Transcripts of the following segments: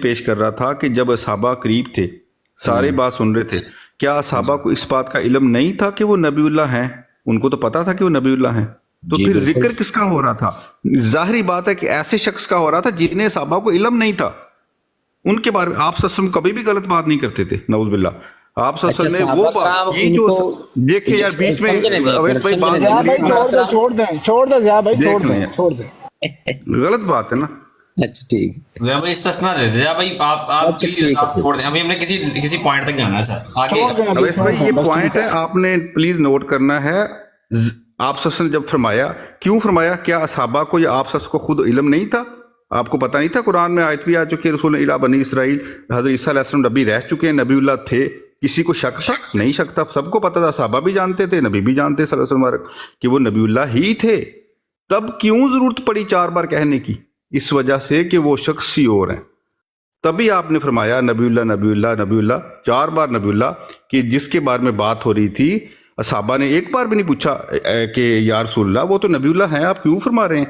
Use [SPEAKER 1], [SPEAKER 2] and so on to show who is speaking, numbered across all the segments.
[SPEAKER 1] پیش کر رہا تھا کہ جب صحابہ قریب تھے، سارے بات سن رہے تھے، کیا صحابہ کو اس بات کا علم نہیں تھا کہ وہ نبی اللہ ہیں؟ ان کو تو پتا تھا کہ وہ نبی اللہ ہیں، تو پھر ذکر کس کا ہو رہا تھا؟ ظاہری بات ہے کہ ایسے شخص کا ہو رہا تھا جنہیں صحابہ کو علم نہیں تھا ان کے بارے میں۔ آپ صلی اللہ علیہ وسلم کبھی بھی غلط بات نہیں کرتے تھے، نعوذ باللہ۔ آپ صلی اللہ علیہ وسلم نے وہ بات یہ جو دیکھیں یار بیچ میں اویس بھائی بات
[SPEAKER 2] چھوڑ دیں ضیاء بھائی، چھوڑ دیں،
[SPEAKER 1] غلط بات ہے نا۔
[SPEAKER 3] اچھا ٹھیک
[SPEAKER 4] ضیاء بھائی استثنا دے دیں، ضیاء بھائی آپ چھوڑ دیں، ابھی ہم نے کسی پوائنٹ تک جانا چاہتے آگے۔
[SPEAKER 1] اویس بھائی یہ پوائنٹ ہے، آپ نے پلیز نوٹ کرنا ہے۔ آپ صلی اللہ علیہ وسلم نے جب فرمایا، کیوں فرمایا؟ کیا صحابہ کو یا آپ صلی اللہ علیہ وسلم کو خود علم نہیں تھا؟ آپ کو پتہ نہیں تھا؟ قرآن میں آیت بھی آ چکی ہے، رسول الی بنی اسرائیل، حضرت عیسیٰ علیہ السلام نبی رہ چکے ہیں، نبی اللہ تھے، کسی کو شک تھا؟ نہیں شک تھا، سب کو پتہ تھا، صحابہ بھی جانتے تھے، نبی بھی جانتے صلی اللہ علیہ وسلم کہ وہ نبی اللہ ہی تھے۔ تب کیوں ضرورت پڑی 4 بار کہنے کی؟ اس وجہ سے کہ وہ شخص ہی اور ہیں۔ تبھی آپ نے فرمایا نبی اللہ نبی اللہ نبی اللہ، 4 بار نبی اللہ، کہ جس کے بارے میں بات ہو رہی تھی صحابہ نے ایک بار بھی نہیں پوچھا کہ یا رسول اللہ وہ تو نبی اللہ ہیں، آپ کیوں فرما رہے ہیں؟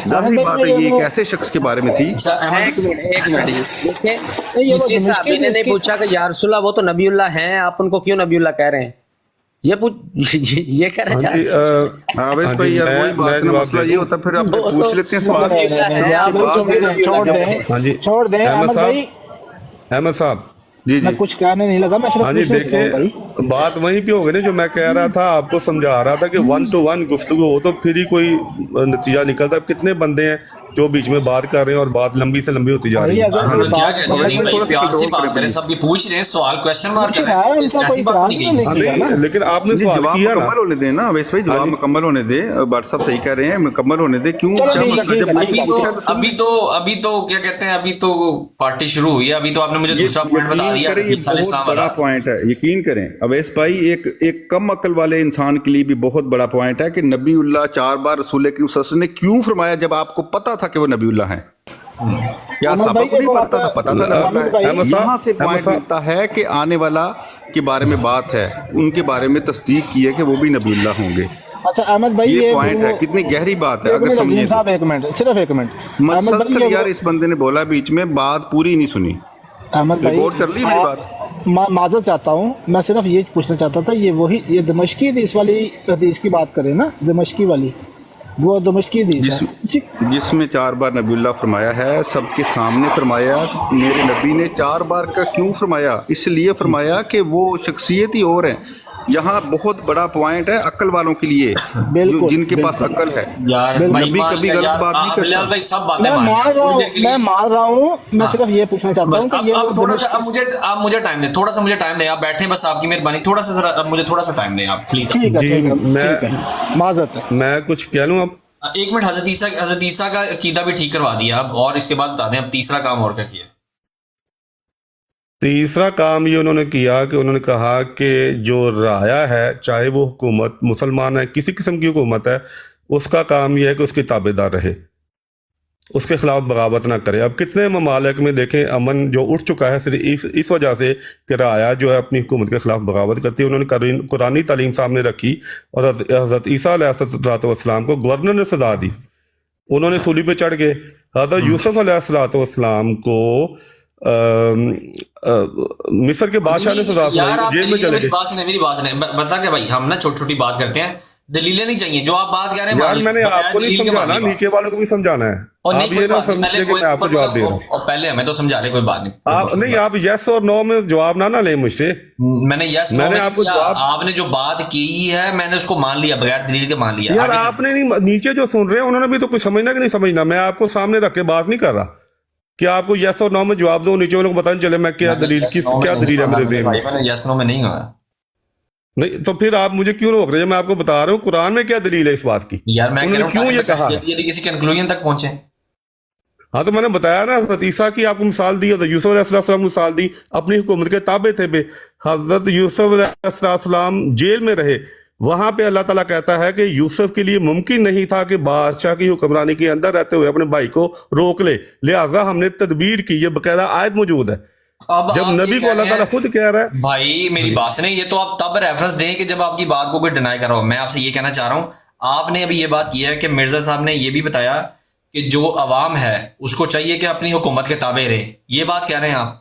[SPEAKER 1] ظاہری بات ہے یہ ایک ایسے شخص کے بارے میں تھی۔
[SPEAKER 3] ایک منٹ کسی صحابی نے نہیں پوچھا کہ یا رسول اللہ وہ تو نبی اللہ ہیں، آپ ان کو کیوں نبی اللہ کہہ رہے ہیں؟ یہ کہہ رہے ہیں
[SPEAKER 1] اویس بھائی یار وہی بات نا، مسئلہ یہ ہوتا پھر آپ پوچھ لیتے ہیں سوال۔
[SPEAKER 2] چھوڑ دیں
[SPEAKER 5] احمد صاحب،
[SPEAKER 1] جی
[SPEAKER 2] میں کچھ کہنے نہیں لگا، میں
[SPEAKER 5] ہاں جی دیکھیں بات وہیں پہ ہو گئی نا جو میں کہہ رہا تھا، آپ کو سمجھا رہا تھا کہ 1 to 1 گفتگو ہو تو پھر ہی کوئی نتیجہ نکلتا ہے۔ کتنے بندے ہیں جو بیچ میں بات کر رہے ہیں اور بات لمبی سے لمبی ہوتی جا رہی ہے۔
[SPEAKER 4] پیار سے بات کریں، سب یہ پوچھ رہے ہیں، سوال کوشچن مارک کر رہے ہیں، ایسی بات نہیں
[SPEAKER 5] نہیں لیکن آپ نے سوال
[SPEAKER 1] جواب
[SPEAKER 5] کیا نا،
[SPEAKER 1] مکمل ہونے دیں نا اویس بھائی، جواب مکمل ہونے دیں۔ بٹ صاحب صحیح کہہ رہے ہیں، مکمل ہونے دیں۔ کیوں؟
[SPEAKER 4] ابھی تو کیا کہتے ہیں، ابھی تو پارٹی شروع ہوئی ہے، ابھی تو آپ نے مجھے دوسرا پوائنٹ بتا دیا۔
[SPEAKER 1] یہ بہت بڑا پوائنٹ ہے، یقین کریں اویس بھائی، ایک کم عقل والے انسان کے لیے بھی بہت بڑا پوائنٹ ہے کہ نبی اللہ 4 بار رسول کریم صلی اللہ علیہ وسلم نے کیوں فرمایا جب آپ کو پتا تھا کہ وہ نبی اللہ ہیں؟ کیا صحابہ کو نہیں پتا تھا؟ پتا تھا نبی اللہ ہے۔ یہاں سے پوائنٹ ملتا ہے کہ آنے والا کے بارے میں بات ہے، ان کے بارے میں تصدیق کی ہے کہ وہ بھی نبی اللہ ہوں گے۔
[SPEAKER 2] اچھا احمد بھائی
[SPEAKER 1] یہ پوائنٹ ہے، کتنی گہری بات ہے اگر سمجھیں تو۔
[SPEAKER 2] ایک منٹ، صرف ایک منٹ
[SPEAKER 1] مسلسل یار اس بندے نے بولا بیچ میں، بات پوری نہیں سنی،
[SPEAKER 2] احمد بھائی،
[SPEAKER 1] ریکارڈ کر لی میری بات۔
[SPEAKER 2] معذرت چاہتا ہوں، میں صرف یہ پوچھنا چاہتا تھا، یہ دمشقی حدیث والی حدیث کی بات کریں نا، دمشقی والی، وہ دمشقی حدیث ہے
[SPEAKER 1] جس میں 4 بار نبی اللہ فرمایا ہے، سب کے سامنے فرمایا۔ میرے نبی نے 4 بار کا کیوں فرمایا؟ اس لیے فرمایا کہ وہ شخصیت ہی اور ہیں۔ یہاں بہت بڑا پوائنٹ ہے عقل والوں کے لیے، جن کے پاس عقل ہے۔ نبی کبھی غلط بات نہیں کرتا۔
[SPEAKER 2] میں مان رہا ہوں، میں صرف یہ پوچھنا چاہتا ہوں کہ
[SPEAKER 4] اب تھوڑا سا آپ مجھے ٹائم دیں، تھوڑا سا مجھے ٹائم دیں، آپ بیٹھیں بس، آپ کی مہربانی، تھوڑا سا ذرا مجھے تھوڑا سا ٹائم دیں آپ پلیز۔
[SPEAKER 5] جی
[SPEAKER 2] معذرت ہے،
[SPEAKER 5] میں کچھ کہہ لوں اب؟
[SPEAKER 4] ایک منٹ، حضرت عیسیٰ کا عقیدہ بھی ٹھیک کروا دیا اب، اور اس کے بعد بتا دیں اب تیسرا کام اور کیا کیا۔
[SPEAKER 5] تیسرا کام یہ انہوں نے کیا کہ انہوں نے کہا کہ جو رایا ہے، چاہے وہ حکومت مسلمان ہے، کسی قسم کی حکومت ہے، اس کا کام یہ ہے کہ اس کی تابع دار رہے، اس کے خلاف بغاوت نہ کرے۔ اب کتنے ممالک میں دیکھیں امن جو اٹھ چکا ہے صرف اس وجہ سے کہ رایا جو ہے اپنی حکومت کے خلاف بغاوت کرتی ہے۔ انہوں نے قرآنی تعلیم سامنے رکھی اور حضرت عیسیٰ علیہ السلام کو گورنر نے سزا دی، انہوں نے سولی پہ چڑھ گئے۔ حضرت یوسف علیہ السلام کو مصر کے بادشاہ نے سزا سنائی، جیل میں چلے گئے۔
[SPEAKER 4] میری بات سنیں، بتا کہ بھائی ہم نا چھوٹی چھوٹی بات کرتے ہیں، دلیلیں نہیں چاہیے، جو آپ بات کہہ رہے ہیں
[SPEAKER 5] یار میں نے آپ کو نہیں سمجھانا، نیچے والوں کو بھی سمجھانا ہے۔ آپ یہ نہ سمجھے کہ میں آپ کو جواب دے رہا ہوں،
[SPEAKER 4] پہلے ہمیں تو سمجھا رہے، کوئی بات نہیں۔
[SPEAKER 5] نہیں آپ یس اور نو میں جواب نہ لیں مجھ سے۔
[SPEAKER 4] میں نے یس
[SPEAKER 5] میں نے آپ کو جواب،
[SPEAKER 4] آپ نے جو بات کی ہے میں نے اس کو مان لیا، بغیر دلیل کے مان لیا۔
[SPEAKER 5] یار آپ نے نہیں، نیچے جو سن رہے ہیں انہوں نے بھی تو کچھ سمجھنا کہ نہیں سمجھنا۔ میں آپ کو سامنے رکھ کے بات نہیں کر رہا کہ آپ کو یس اور نو میں جواب دو، نیچے والوں کو پتہ نہیں چلے میں کیا دلیل ہے میرے ذہن میں۔
[SPEAKER 4] میں نے یس نو میں نہیں ہوا
[SPEAKER 5] نہیں تو پھر آپ مجھے کیوں روک رہے ہیں؟ میں آپ کو بتا رہا ہوں قرآن میں کیا دلیل ہے اس بات کی۔
[SPEAKER 4] یار میں
[SPEAKER 5] کیوں یہ کہا
[SPEAKER 4] یعنی کسی کنکلوژن تک پہنچے؟
[SPEAKER 5] ہاں تو میں نے بتایا نا، حضرت عیسیٰ کی آپ کو مثال دی، حضرت یوسف علیہ السلام مثال دی، اپنی حکومت کے تابع تھے بے۔ حضرت یوسف علیہ السلام جیل میں رہے، وہاں پہ اللہ تعالیٰ کہتا ہے کہ یوسف کے لیے ممکن نہیں تھا کہ بادشاہ کی حکمرانی کے اندر رہتے ہوئے اپنے بھائی کو روک لے، لہٰذا ہم نے تدبیر کی۔ یہ باقاعدہ آیت موجود ہے، جب نبی کو اللہ تعالیٰ خود کہہ رہا ہے۔
[SPEAKER 4] بھائی میری بات سنیں، یہ تو آپ تب ریفرنس دیں کہ جب آپ کی بات کو کوئی ڈینائی کر رہا ہو۔ میں آپ سے یہ کہنا چاہ رہا ہوں، آپ نے ابھی یہ بات کی ہے کہ مرزا صاحب نے یہ بھی بتایا کہ جو عوام ہے اس کو چاہیے کہ اپنی حکومت کے تابع رہے، یہ بات کہہ رہے ہیں آپ؟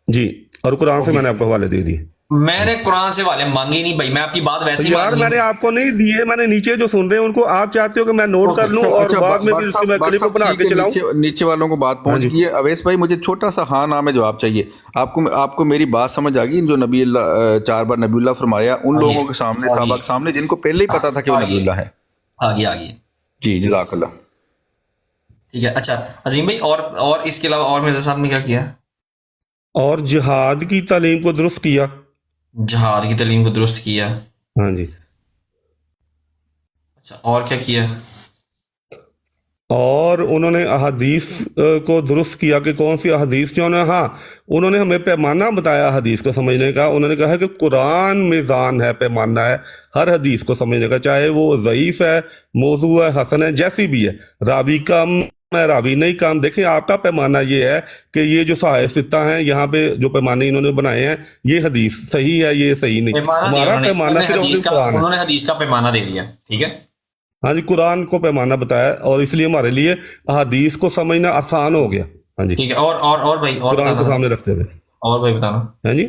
[SPEAKER 5] جی، اور قرآن سے میں نے آپ کو حوالے دے دیے.
[SPEAKER 4] میں نے قرآن سے والے مانگی نہیں بھائی، میں آپ کی بات ویسے ہی
[SPEAKER 5] یار میں نے آپ کو نہیں دیے، میں نے نیچے جو سن رہے ہیں ان کو آپ چاہتے ہو کہ میں نوٹ کر لوں اور بعد میں بھی اس کی میں کلپ بنا کے چلاؤں.
[SPEAKER 1] نیچے والوں کو بات پہنچ گئی ہے. اویس بھائی مجھے چھوٹا سا ہاں نام ہے جواب چاہیے. آپ کو میری بات سمجھ آ گئی؟ جو نبی اللہ 4 بار نبی اللہ فرمایا ان لوگوں کے سامنے، صحابہ کے سامنے جن کو پہلے ہی پتا تھا کہ وہ نبی اللہ ہے.
[SPEAKER 4] آگے
[SPEAKER 1] جی جزاک اللہ.
[SPEAKER 4] ٹھیک ہے. اچھا عظیم بھائی، اور اس کے علاوہ اور مرزا صاحب نے کیا کیا؟
[SPEAKER 5] اور جہاد کی تعلیم کو درست کیا.
[SPEAKER 4] جہاد کی تعلیم کو درست کیا.
[SPEAKER 5] ہاں جی.
[SPEAKER 4] اچھا اور کیا کیا؟
[SPEAKER 5] اور انہوں نے احادیث کو درست کیا کہ کون سی احادیث کیوں نہ. ہاں انہوں نے ہمیں پیمانہ بتایا حدیث کو سمجھنے کا. انہوں نے کہا کہ قرآن میزان ہے، پیمانہ ہے ہر حدیث کو سمجھنے کا، چاہے وہ ضعیف ہے، موضوع ہے، حسن ہے، جیسی بھی ہے. راوی کم ہے، راوی نہیں کم. دیکھیں آپ کا پیمانہ یہ ہے کہ یہ جو صحائف ستہ ہیں یہاں پہ جو پیمانے انہوں نے بنائے ہیں یہ حدیث صحیح ہے، یہ صحیح نہیں. ہمارا پیمانہ صرف قرآن ہے.
[SPEAKER 4] انہوں نے حدیث کا پیمانہ دے دیا. ٹھیک ہے.
[SPEAKER 5] ہاں جی، قرآن کو پیمانہ بتایا اور اس لیے ہمارے لیے احادیث کو سمجھنا آسان ہو گیا. ہاں جی.
[SPEAKER 4] ٹھیک ہے. اور بھائی اور
[SPEAKER 5] قرآن کو سامنے رکھتے ہوئے.
[SPEAKER 4] اور بھائی بتانا.
[SPEAKER 5] ہاں جی.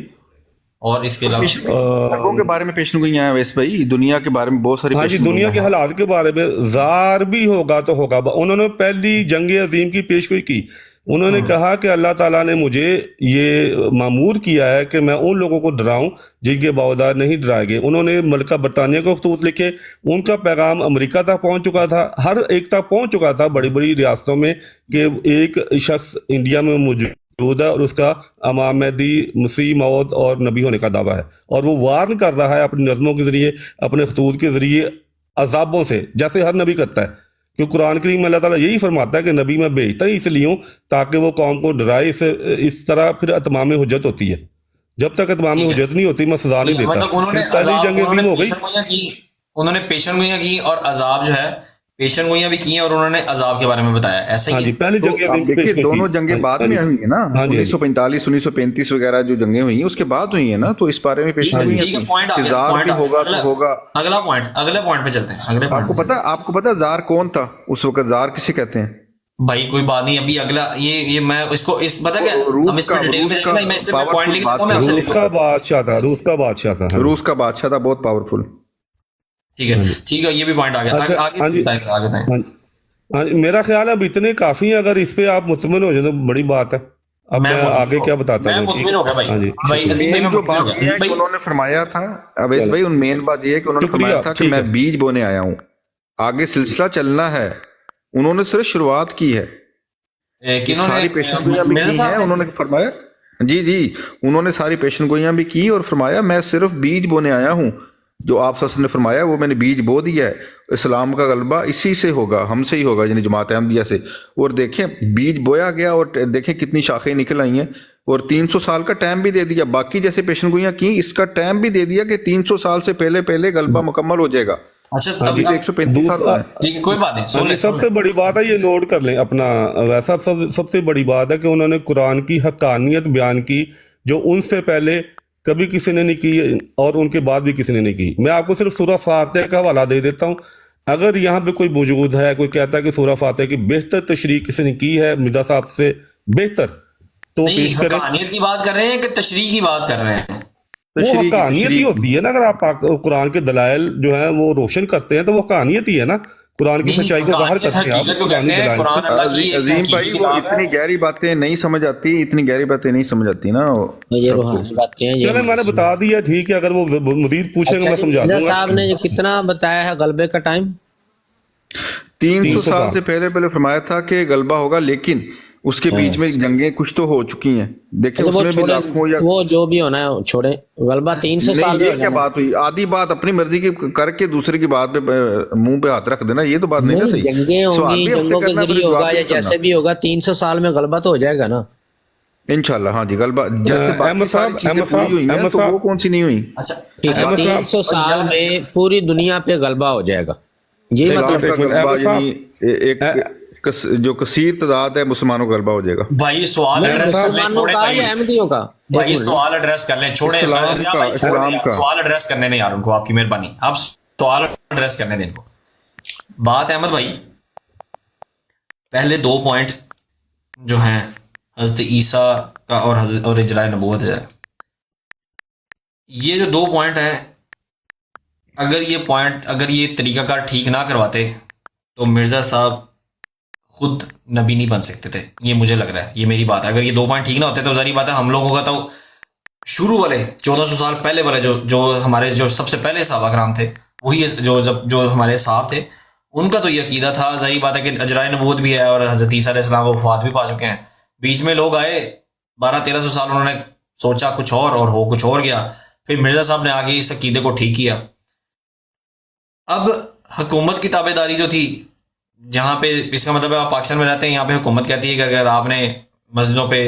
[SPEAKER 4] اور اس کے علاوہ
[SPEAKER 1] لوگوں کے بارے میں پیشن گوئیاں ہیں ویسے بھائی، دنیا کے بارے میں بہت ساری.
[SPEAKER 5] ہاں جی، دنیا کے حالات کے بارے میں زار بھی ہوگا تو ہوگا. انہوں نے پہلی جنگ عظیم کی پیشگوئی کی. انہوں نے کہا کہ اللہ تعالیٰ نے مجھے یہ مامور کیا ہے کہ میں ان لوگوں کو ڈراؤں جن کے باوجود نہیں ڈرائے گئے. انہوں نے ملکہ برطانیہ کو خطوط لکھے، ان کا پیغام امریکہ تک پہنچ چکا تھا، ہر ایک تک پہنچ چکا تھا بڑی بڑی ریاستوں میں کہ ایک شخص انڈیا میں موجود ہے اور اس کا امام مہدی مسیح موعود اور نبی ہونے کا دعویٰ ہے، اور وہ وارن کر رہا ہے اپنی نظموں کے ذریعے، اپنے خطوط کے ذریعے عذابوں سے، جیسے ہر نبی کرتا ہے. کہ قرآن کریم میں اللہ تعالیٰ یہی فرماتا ہے کہ نبی میں بھیجتا ہی اس لیے ہوں تاکہ وہ قوم کو ڈرائے. اس طرح پھر اتمام حجت ہوتی ہے. جب تک اتمام حجت نہیں ہوتی میں سزا نہیں دیتا. پہلی جنگ عظیم ہو گئی.
[SPEAKER 4] انہوں نے پیشن گوئیاں کی اور عذاب جو ہے پیشن گوئیاں بھی کی ہیں اور انہوں نے عذاب کے بارے میں بتایا. ایسا ہی
[SPEAKER 5] پہلی جنگ
[SPEAKER 1] دونوں جنگیں بعد میں ہوئی ہیں نا، 1945 1935 وغیرہ جو جنگیں ہوئی ہیں اس کے بعد ہوئی ہیں نا، تو اس بارے میں پیشن گوئیاں زار بھی ہوگا تو ہوگا.
[SPEAKER 4] اگلا پوائنٹ پہ چلتے ہیں.
[SPEAKER 1] آپ کو پتا زار کون تھا اس وقت؟ زار کسے کہتے ہیں
[SPEAKER 4] بھائی؟ کوئی بات نہیں، ابھی اگلا یہ میں اس کو پتا کیا ہم اس میں ڈیٹیل میں دیکھیں نا، میں اس سے پوائنٹ لکھ دیتا ہوں.
[SPEAKER 5] روس کا بادشاہ تھا.
[SPEAKER 1] روس کا بادشاہ تھا، بہت پاورفل.
[SPEAKER 4] ٹھیک ہے، یہ بھی پوائنٹ آ گیا.
[SPEAKER 5] میرا خیال ہے اب اتنے کافی ہیں، اگر اس پہ آپ مطمئن ہو جائیں تو بڑی بات ہے. اب میں آگے کیا بتاتا ہوں.
[SPEAKER 1] جو بات انہوں نے فرمایا تھا اویس بھائی، مین بات یہ ہے کہ انہوں نے فرمایا تھا کہ میں بیج بونے آیا ہوں، آگے سلسلہ چلنا ہے. انہوں نے صرف شروعات کی ہے. ساری پیشن گوئیاں بھی کی ہیں انہوں نے فرمایا. جی انہوں نے ساری پیشن گوئیاں بھی کی اور فرمایا میں صرف بیج بونے آیا ہوں. جو آپ صلی اللہ علیہ وسلم نے فرمایا وہ میں نے بیج بو دیا ہے. اسلام کا غلبہ اسی سے ہوگا، ہم سے ہی ہوگا، یعنی جماعت احمدیہ سے. اور دیکھیں بیج بویا گیا اور دیکھیں کتنی شاخیں نکل آئی ہیں، اور 300 سال کا ٹائم بھی دے دیا. باقی جیسے پیشن گوئیاں کی اس کا ٹائم بھی دے دیا کہ 300 سال سے پہلے غلبہ مکمل ہو جائے گا.
[SPEAKER 4] اچھا
[SPEAKER 1] 135 سال
[SPEAKER 4] کوئی بات نہیں.
[SPEAKER 5] سب سے بڑی بات ہے، یہ نوٹ کر لیں اپنا ویسا، سب سے بڑی بات ہے کہ انہوں نے قرآن کی حقانیت بیان کی جو ان سے پہلے کبھی کسی نے نہیں کی اور ان کے بعد بھی کسی نے نہیں کی. میں آپ کو صرف سورہ فاتحہ کا حوالہ دے دیتا ہوں. اگر یہاں پہ کوئی موجود ہے، کوئی کہتا ہے کہ سورہ فاتحہ کی بہتر تشریح کسی نے کی ہے مرزا صاحب سے بہتر، تو پیش کریں.
[SPEAKER 4] حقانیت کی بات کر رہے ہیں کہ تشریح کی بات کر رہے ہیں؟
[SPEAKER 5] وہ حقانیت ہی ہوتی ہے نا. اگر آپ قرآن کے دلائل جو ہیں وہ روشن کرتے ہیں تو وہ حقانیت ہی ہے نا. قرآن کی سچائی کو ظاہر کرتے ہیں آپ.
[SPEAKER 1] عظیم بھائی وہ اتنی گہری باتیں نہیں سمجھ آتی، اتنی گہری باتیں نہیں سمجھ آتی نا.
[SPEAKER 5] میں نے بتا دیا، ٹھیک ہے. اگر وہ مزید پوچھیں گے میں سمجھا دوں گا.
[SPEAKER 3] صاحب نے کتنا بتایا ہے غلبے کا ٹائم؟
[SPEAKER 1] 300 سال سے پہلے فرمایا تھا کہ غلبہ ہوگا، لیکن اس کے بیچ میں جنگیں کچھ تو ہو چکی ہیں. دیکھیں اس میں بھی لاکھوں یا
[SPEAKER 3] وہ جو بھی ہونا ہے چھوڑیں. غلبہ 300 سال
[SPEAKER 1] میں کیا بات ہوئی؟ آدھی بات اپنی مرضی کی کر کے دوسرے کی بات پہ منہ پہ ہاتھ رکھ دینا، یہ تو بات نہیں نا صحیح.
[SPEAKER 3] جنگیں ہوں گی، جنگوں کے ذریعے ہوگا یا جیسے بھی ہوگا، 300 سال میں غلبہ تو ہو جائے گا نا
[SPEAKER 1] انشاءاللہ. ہاں جی غلبہ جیسے باقی ساری چیزیں پوری ہوئی ہیں تو وہ کون سی نہیں ہوئی.
[SPEAKER 4] اچھا
[SPEAKER 3] 300 سال میں پوری دنیا پہ غلبہ ہو جائے گا. یہ مطلب
[SPEAKER 1] ایک جو کثیر تعداد ہے مسلمانوں کا غلبہ ہو جائے گا.
[SPEAKER 4] بھائی سوال ایڈریس کر لیں،
[SPEAKER 3] احمدیوں کا
[SPEAKER 4] بھائی سوال ایڈریس کر لیں، چھوڑیں سوال ایڈریس کرنے دیں یار ان کو، آپ کی مہربانی آپ سوال ایڈریس کرنے دیں ان کو. بات احمد بھائی پہلے 2 پوائنٹ جو ہیں حضرت عیسیٰ کا اور اجراء نبوت ہے، یہ جو 2 پوائنٹ ہیں، اگر یہ طریقہ کار ٹھیک نہ کرواتے تو مرزا صاحب خود نبی نہیں بن سکتے تھے. یہ مجھے لگ رہا ہے، یہ میری بات ہے. اگر یہ 2 پوائنٹ ٹھیک نہ ہوتے تو ظاہری بات ہے ہم لوگوں کا تو شروع والے 1400 سال پہلے والے جو ہمارے جو سب سے پہلے صحابہ کرام تھے، وہی جو ہمارے صحاب تھے، ان کا تو یہ عقیدہ تھا. ظاہری بات ہے کہ اجراء نبوت بھی ہے اور حضرت عیسیٰ علیہ السلام وہ وفات بھی پا چکے ہیں. بیچ میں لوگ آئے 1200-1300 سال انہوں نے سوچا کچھ اور ہو کچھ اور گیا. پھر مرزا صاحب نے آگے اس عقیدے کو ٹھیک کیا. اب حکومت کی تابع داری جو تھی، جہاں پہ اس کا مطلب ہے آپ پاکستان میں رہتے ہیں، یہاں پہ حکومت کہتی ہے کہ اگر آپ نے مسجدوں پہ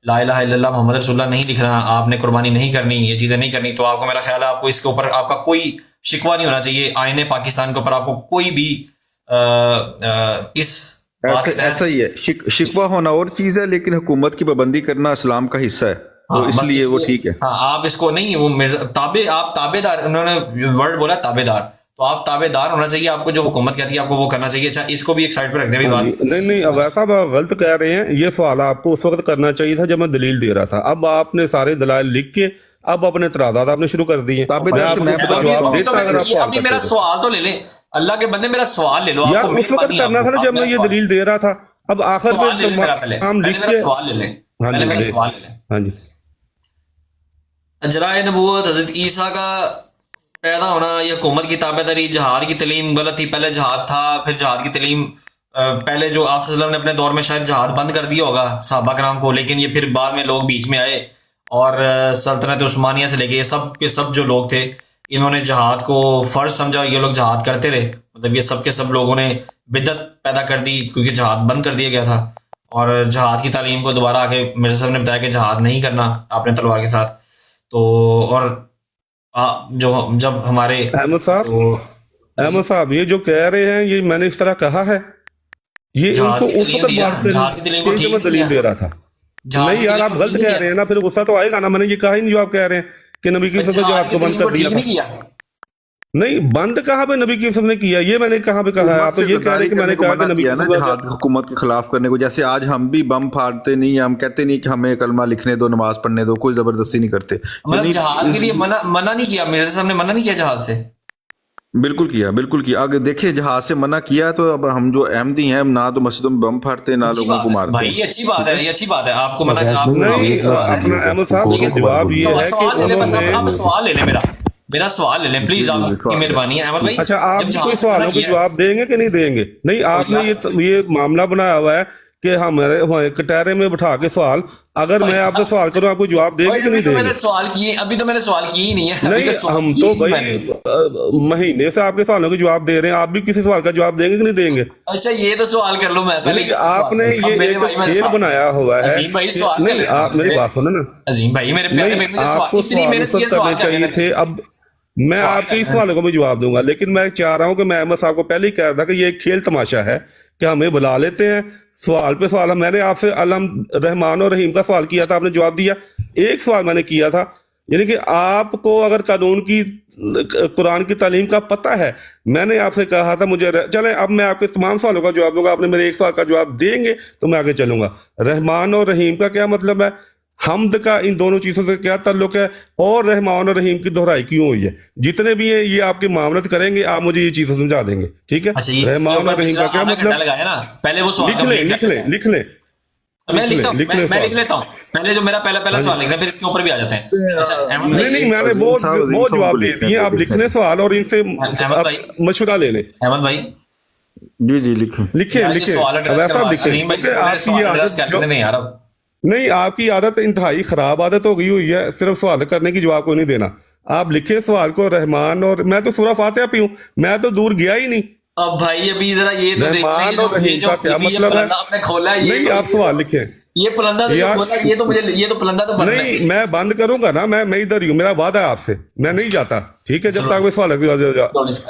[SPEAKER 4] لا الہ الا اللہ محمد رسول اللہ نہیں لکھنا، آپ نے قربانی نہیں کرنی، یہ چیزیں نہیں کرنی، تو آپ کو میرا خیال ہے آپ کو اس کے اوپر آپ کا کوئی شکوہ نہیں ہونا چاہیے. آئین پاکستان کے اوپر آپ کو کوئی بھی اس
[SPEAKER 1] ایسا ہی ہے. شکوہ ہونا اور چیز ہے، لیکن حکومت کی پابندی کرنا اسلام کا حصہ ہے، تو اس لیے وہ ٹھیک ہے.
[SPEAKER 4] ہاں، آپ اس کو نہیں، وہ آپ تابع دار، انہوں نے ورڈ بولا تابع دار، تو آپ تابع دار ہونا چاہیے. آپ کو جو حکومت کہتی ہے آپ کو وہ کرنا چاہیے. اچھا، اس کو بھی ایک سائڈ پہ رکھ دیں بات.
[SPEAKER 5] نہیں اب ایسا آپ غلط کہہ رہے ہیں. یہ سوال آپ کو اس وقت کرنا چاہیے تھا جب میں دلیل دے رہا تھا. اب آپ نے سارے دلائل لکھ کے اب اپنے اعتراضات آپ نے شروع کر دیے.
[SPEAKER 4] میرا سوال تو لے لیں، اللہ کے بندے میرا سوال لے لو.
[SPEAKER 5] یار اس وقت کرنا تھا نا جب میں یہ دلیل دے رہا تھا. اب آخر میں ہم لکھ کے
[SPEAKER 4] سوال لے لیں.
[SPEAKER 5] ہاں جی،
[SPEAKER 4] اجراء نبوت، حضرت عیسیٰ کا پیدا ہونا، یہ حکومت کی تابع داری، جہاد کی تعلیم غلط تھی. پہلے جہاد تھا، پھر جہاد کی تعلیم پہلے جو آپ صلی اللہ علیہ وسلم نے اپنے دور میں شاید جہاد بند کر دیا ہوگا صحابہ کرام کو، لیکن یہ پھر بعد میں لوگ بیچ میں آئے اور سلطنت عثمانیہ سے لے کے یہ سب کے سب جو لوگ تھے، انہوں نے جہاد کو فرض سمجھا. یہ لوگ جہاد کرتے رہے، مطلب یہ سب کے سب لوگوں نے بدعت پیدا کر دی کیونکہ جہاد بند کر دیا گیا تھا. اور جہاد کی تعلیم کو دوبارہ آ کے مرزا صاحب نے بتایا کہ جہاد نہیں کرنا اپنے تلوار کے ساتھ. تو اور جب ہمارے
[SPEAKER 5] احمد صاحب یہ جو کہہ رہے ہیں، یہ میں نے اس طرح کہا ہے، یہ ان کو اس وقت بات میں دلیل دے رہا تھا. نہیں یار، آپ غلط کہہ رہے ہیں نا، پھر غصہ تو آئے گا نا. میں نے یہ کہا ہی نہیں جو آپ کہہ رہے ہیں کہ نبی کی وسلم نے جہاد کو بند کر دیا تھا. نہیں، بند کہاں پہ نبی کی وسلم نے کیا، یہ میں نے کہاں پہ کہا ہے؟ آپ تو یہ کہہ رہے ہیں کہ میں نے کہا کہ نبی کی وسلم
[SPEAKER 1] جہاد حکومت کے خلاف کرنے کو. جیسے آج ہم بھی بم پھاڑتے نہیں، ہم کہتے نہیں کہ ہمیں کلمہ لکھنے دو، نماز پڑھنے دو، کوئی زبردستی نہیں کرتے.
[SPEAKER 4] مطلب جہاد کے لیے منع نہیں کیا، مرزا صاحب نے منع نہیں کیا جہاد سے.
[SPEAKER 1] بالکل کیا. اگر دیکھیں جہاد سے منع کیا تو اب ہم جو احمدی ہیں، ہم نہ تو مسجدوں میں بم پھاڑتے نہ لوگوں کو مارتے.
[SPEAKER 4] بھائی یہ اچھی بات ہے، یہ اچھی بات ہے. آپ کو منع
[SPEAKER 5] اپنا احمد صاحب کا جواب یہ ہے کہ
[SPEAKER 4] آپ سوال لے لیں، میرا سوال لے لیں پلیز، آپ کی مہربانی ہے احمد بھائی.
[SPEAKER 5] اچھا، آپ کوئی سوالوں کے جواب دیں گے کہ نہیں دیں گے؟ نہیں، آپ نے یہ معاملہ بنایا ہوا ہے کہ ہمارے کٹہرے میں بٹھا کے سوال، اگر میں آپ سے سوال کروں آپ کو جواب دیں گے کہ نہیں دیں گے؟
[SPEAKER 4] ابھی تو میں نے سوال کی ہی نہیں ہے.
[SPEAKER 5] نہیں، ہم تو بھائی مہینے سے آپ کے سوالوں کے جواب دے رہے ہیں، آپ بھی کسی سوال کا جواب دیں گے کہ نہیں دیں گے؟
[SPEAKER 4] اچھا، یہ تو سوال کر لو. میں پہلے
[SPEAKER 5] آپ نے یہ ایک کھیل بنایا ہوا ہے. نہیں، آپ میری بات سنیں نا.
[SPEAKER 4] عظیم بھائی میرے پیارے،
[SPEAKER 5] آپ کو سوال کرنے چاہیے تھے. اب میں آپ کے اس سوالوں کو بھی جواب دوں گا، لیکن میں چاہ رہا ہوں کہ میں احمد صاحب کو پہلے ہی کہہ رہا تھا کہ یہ ایک کھیل تماشا ہے کہ ہمیں بلا لیتے ہیں سوال پہ سوال. میں نے آپ سے رحمان اور رحیم کا سوال کیا تھا، آپ نے جواب دیا. ایک سوال میں نے کیا تھا، یعنی کہ آپ کو اگر قانون کی قرآن کی تعلیم کا پتہ ہے، میں نے آپ سے کہا تھا مجھے چلیں اب میں آپ کے تمام سوالوں کا جواب دوں گا. آپ نے میرے ایک سوال کا جواب دیں گے تو میں آگے چلوں گا. رحمان اور رحیم کا کیا مطلب ہے؟ حمد کا ان دونوں چیزوں سے کیا تعلق ہے؟ اور رحمان اور رحیم کی دہرائی کیوں ہوئی ہے؟ جتنے بھی ہیں یہ آپ کی معاملت کریں گے، آپ مجھے یہ چیزیں سمجھا دیں گے، ٹھیک ہے؟ رحمان اور رحیم کا کیا مطلب؟ لکھ لیں.
[SPEAKER 4] میں لکھ لیتا ہوں. پہلے جو میرا پہلا سوال لکھنا، پھر اس کے اوپر بھی آ جاتے ہیں.
[SPEAKER 5] نہیں، میں نے وہ جواب دے دیے. آپ لکھ لیں سوال اور ان سے مشورہ لے لیں.
[SPEAKER 4] احمد بھائی
[SPEAKER 1] جی لکھیں.
[SPEAKER 5] نہیں، آپ کی عادت انتہائی خراب عادت ہو گئی ہوئی ہے، صرف سوال کرنے کی جواب کو نہیں دینا. آپ لکھیں سوال کو. رحمان اور میں تو سورہ فاتحہ پہ ہوں، میں تو دور گیا ہی نہیں.
[SPEAKER 4] اب بھائی ابھی ذرا یہ تو
[SPEAKER 5] رحمان اور رحیم کا کیا مطلب ہے؟
[SPEAKER 4] آپ نے کھولا ہے.
[SPEAKER 5] نہیں، آپ سوال لکھیں.
[SPEAKER 4] یہ پلندہ یہ تو پلندہ تو
[SPEAKER 5] نہیں، میں بند کروں گا نا. میں ادھر ہی ہوں، میرا وعدہ ہے آپ سے، میں نہیں جاتا، ٹھیک ہے؟ جب تک کوئی سوال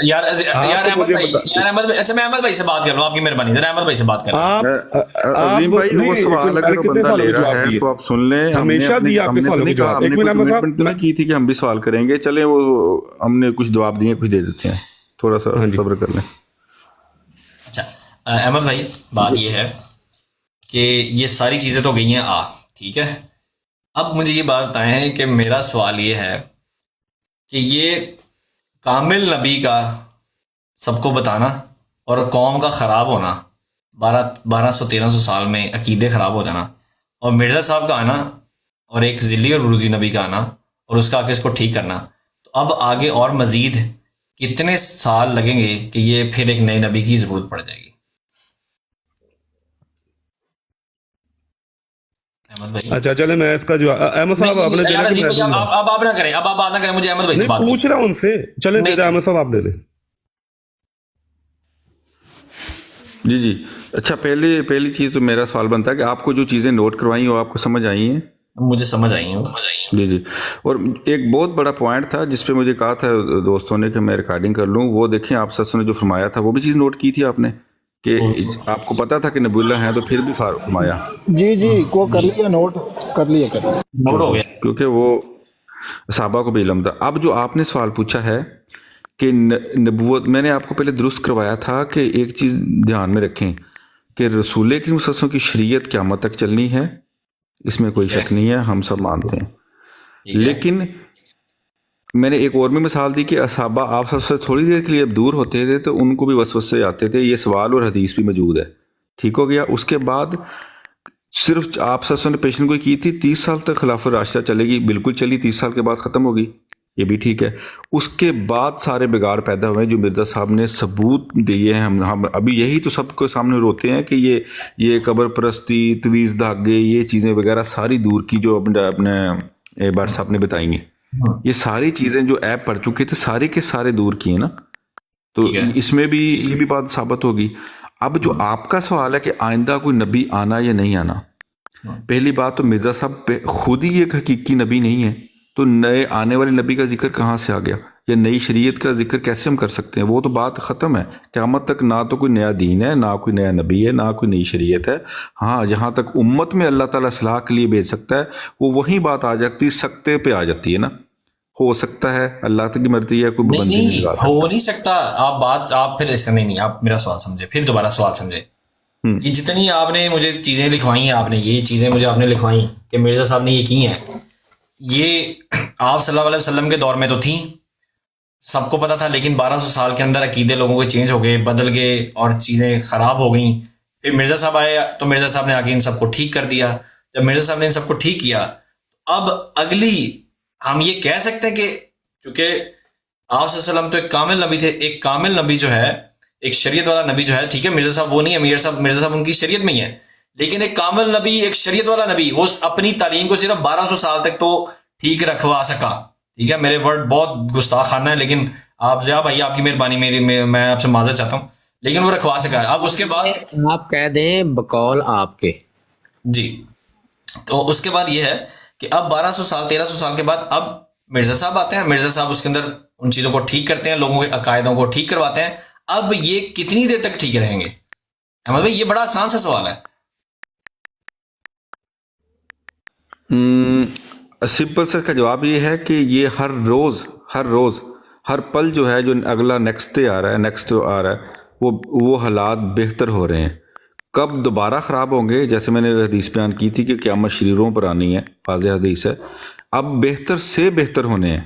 [SPEAKER 4] یار احمد بھائی. اچھا، میں احمد بھائی سے بات کر لوں، آپ کی مہربانی. ذرا احمد بھائی سے بات کر
[SPEAKER 1] عظیم بھائی. وہ سوال اگر بندہ لے رہا ہے تو آپ سن لیں.
[SPEAKER 5] ہمیشہ دیا آپ کے سوالوں کے جواب. ایک منٹ
[SPEAKER 1] میں کی تھی کہ ہم بھی سوال کریں گے. چلیں، وہ ہم نے کچھ جواب دیے، کچھ دے دیتے ہیں، تھوڑا سا صبر کر لیں.
[SPEAKER 4] اچھا، احمد بھائی بات یہ ہے کہ یہ ساری چیزیں تو گئی ہیں ٹھیک ہے. اب مجھے یہ بات بتائیں کہ میرا سوال یہ ہے کہ یہ کامل نبی کا سب کو بتانا اور قوم کا خراب ہونا، 1200-1300 سال میں عقیدے خراب ہو جانا، اور مرزا صاحب کا آنا اور ایک ذلی اور بروزی نبی کا آنا اور اس کا آ کے اس کو ٹھیک کرنا، تو اب آگے اور مزید کتنے سال لگیں گے کہ یہ پھر ایک نئے نبی کی ضرورت پڑ جائے گی؟ احمد بھائی
[SPEAKER 5] اچھا چلے میں اس کا جو احمد صاحب آپ نے دینا کہ میں دوں گا؟
[SPEAKER 4] اب آپ نہ کریں، اب آپ بات نہ کریں، مجھے احمد بھائی سے بات
[SPEAKER 5] نہیں پوچھ رہا ہوں ان سے. چلے دے دیں احمد صاحب، آپ دے دیں.
[SPEAKER 1] جی اچھا، پہلی چیز تو میرا سوال بنتا ہے کہ آپ کو جو چیزیں نوٹ کروائیں وہ آپ کو سمجھ آئی ہیں؟
[SPEAKER 4] مجھے سمجھ آئی ہیں.
[SPEAKER 1] جی اور ایک بہت بڑا پوائنٹ تھا جس پہ مجھے کہا تھا دوستوں نے کہ میں ریکارڈنگ کر لوں، وہ دیکھیں آپ سسوں نے جو فرمایا تھا وہ بھی چیز نوٹ کی تھی آپ نے کہ آپ کو پتا تھا کہ نبی اللہ ہیں تو پھر بھی فرمایا.
[SPEAKER 2] جی کو کر لیا نوٹ، کر لیا
[SPEAKER 4] نوٹ ہو گیا
[SPEAKER 1] کیونکہ وہ صحابہ کو بھی علم تھا. اب جو آپ نے سوال پوچھا ہے کہ نبوت، میں نے آپ کو پہلے درست کروایا تھا کہ ایک چیز دھیان میں رکھیں کہ رسول کریم صلی اللہ علیہ وسلم کی شریعت قیامت تک چلنی ہے، اس میں کوئی شک نہیں ہے، ہم سب مانتے ہیں. لیکن میں نے ایک اور بھی مثال دی کہ اصحابہ آپ سب سے تھوڑی دیر کے لیے اب دور ہوتے تھے تو ان کو بھی وسوسے آتے تھے. یہ سوال اور حدیث بھی موجود ہے، ٹھیک ہو گیا. اس کے بعد صرف آپ سب نے پیشن گوئی کی تھی 30 سال تک خلافت راشدہ چلے گی، بالکل چلی، 30 سال کے بعد ختم ہوگی، یہ بھی ٹھیک ہے. اس کے بعد سارے بگاڑ پیدا ہوئے جو مرزا صاحب نے ثبوت دیے ہیں. ہم ابھی یہی تو سب کو سامنے روتے ہیں کہ یہ قبر پرستی، تویز دھاگے، یہ چیزیں وغیرہ ساری دور کی جو اپنے بار صاحب نے بتائی ہیں، یہ ساری چیزیں جو ایپ پڑ چکے تھے سارے کے سارے دور کی ہیں نا. تو اس میں بھی یہ بھی بات ثابت ہوگی. اب جو آپ کا سوال ہے کہ آئندہ کوئی نبی آنا یا نہیں آنا، پہلی بات تو مرزا صاحب خود ہی ایک حقیقی نبی نہیں ہے، تو نئے آنے والے نبی کا ذکر کہاں سے آ گیا، یا نئی شریعت کا ذکر کیسے ہم کر سکتے ہیں؟ وہ تو بات ختم ہے. قیامت تک نہ تو کوئی نیا دین ہے، نہ کوئی نیا نبی ہے، نہ کوئی نئی شریعت ہے. ہاں جہاں تک امت میں اللہ تعالیٰ اصلاح کے لیے بھیج سکتا ہے وہ وہی بات آ جاتی، سکتے پہ آ جاتی ہے نا. ہو سکتا ہے اللہ کی مرضی ہے، کوئی بندی نہیں لگا سکتا.
[SPEAKER 4] ہو نہیں سکتا. آپ پھر ایسا نہیں، آپ میرا سوال سمجھے، پھر دوبارہ سوال سمجھے. یہ جتنی آپ نے مجھے چیزیں لکھوائی ہیں، یہ چیزیں مجھے آپ نے لکھوائی کہ مرزا صاحب نے یہ کی ہیں، یہ آپ صلی اللہ علیہ وسلم کے دور میں تو تھیں، سب کو پتا تھا. لیکن 1200 سال کے اندر عقیدے لوگوں کے چینج ہو گئے، بدل گئے اور چیزیں خراب ہو گئیں. پھر مرزا صاحب آئے تو مرزا صاحب نے آ کے ان سب کو ٹھیک کر دیا. جب مرزا صاحب نے ان سب کو ٹھیک کیا، اب اگلی ہم یہ کہہ سکتے ہیں کہ چونکہ آپ صلی اللہ علیہ وسلم تو ایک کامل نبی تھے، ایک کامل نبی جو ہے، ایک شریعت والا نبی جو ہے، ٹھیک ہے مرزا صاحب وہ نہیں ہے، مرزا صاحب ان کی شریعت میں ہی ہے، لیکن ایک کامل نبی، ایک شریعت والا نبی، وہ اپنی تعلیم کو صرف 1200 سال تک تو ٹھیک رکھوا سکا. ٹھیک ہے، میرے ورڈ بہت گستاخانہ ہے، لیکن آپ ضیاء بھائی آپ کی مہربانی، میں آپ سے معذرت چاہتا ہوں، لیکن وہ رکھوا سکا. اب اس کے بعد
[SPEAKER 3] آپ کہہ دیں بقول آپ کے
[SPEAKER 4] جی، تو اس کے بعد یہ ہے کہ اب 1200 سال 1300 سال کے بعد اب مرزا صاحب آتے ہیں. مرزا صاحب اس کے اندر ان چیزوں کو ٹھیک کرتے ہیں، لوگوں کے عقائدوں کو ٹھیک کرواتے ہیں. اب یہ کتنی دیر تک ٹھیک رہیں گے؟ احمد بھائی یہ بڑا آسان سا سوال ہے.
[SPEAKER 1] سمپل سے اس کا جواب یہ ہے کہ یہ ہر روز ہر پل جو ہے، جو اگلا نیکسٹ ڈے آ رہا ہے وہ حالات بہتر ہو رہے ہیں. کب دوبارہ خراب ہوں گے، جیسے میں نے حدیث بیان کی تھی کہ قیامت شریروں پر آنی ہے، واضح حدیث ہے. اب بہتر سے بہتر ہونے ہیں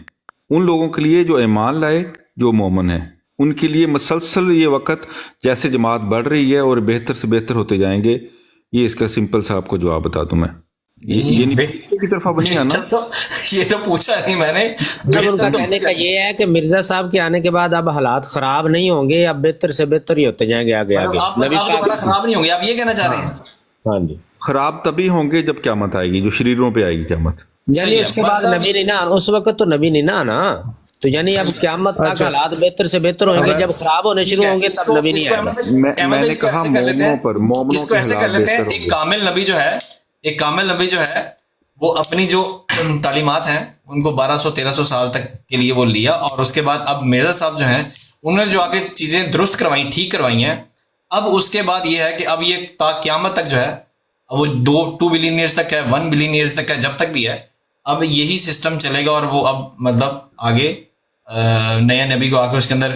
[SPEAKER 1] ان لوگوں کے لیے جو ایمان لائے، جو مومن ہیں، ان کے لیے مسلسل یہ وقت جیسے جماعت بڑھ رہی ہے اور بہتر سے بہتر ہوتے جائیں گے. یہ اس کا سمپل سا آپ کو جواب بتا دوں میں. یہ کی طرف اب نہیں آنا،
[SPEAKER 4] یہ تو پوچھا نہیں میں نے.
[SPEAKER 3] ان کا کہنے کا یہ ہے کہ مرزا صاحب کے آنے کے بعد اب حالات خراب نہیں ہوں گے، اب بہتر سے بہتر ہی ہوتے جائیں گے آگے.
[SPEAKER 4] خراب نہیں ہوں گے، آپ یہ کہنا چاہ رہے ہیں؟
[SPEAKER 3] ہاں جی،
[SPEAKER 1] خراب تبھی ہوں گے جب قیامت آئے گی، جو شریروں پہ آئے گی قیامت.
[SPEAKER 3] یعنی اس کے بعد نبی نہیں نا، اس وقت تو نبی نہیں نا آنا. تو یعنی اب قیامت تک حالات بہتر سے بہتر ہویں گے، جب خراب ہونے شروع ہوں گے تب نبی نہیں آئے گا.
[SPEAKER 1] میں نے کہا مومنوں
[SPEAKER 4] کو ایسے کر لیتے ہیں. ایک کامل نبی جو ہے وہ اپنی جو تعلیمات ہیں ان کو 1200-1300 سال تک کے لیے وہ لیا، اور اس کے بعد اب مرزا صاحب جو ہیں انہوں نے جو آگے چیزیں درست کروائی، ٹھیک کروائی ہیں. اب اس کے بعد یہ ہے کہ اب یہ تا قیامت تک جو ہے وہ 2 بلین ایئرز تک ہے، 1 بلین ایئرز تک ہے، جب تک بھی ہے اب یہی سسٹم چلے گا. اور وہ اب مطلب آگے نئے نبی کو آ کے اس کے اندر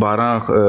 [SPEAKER 1] 12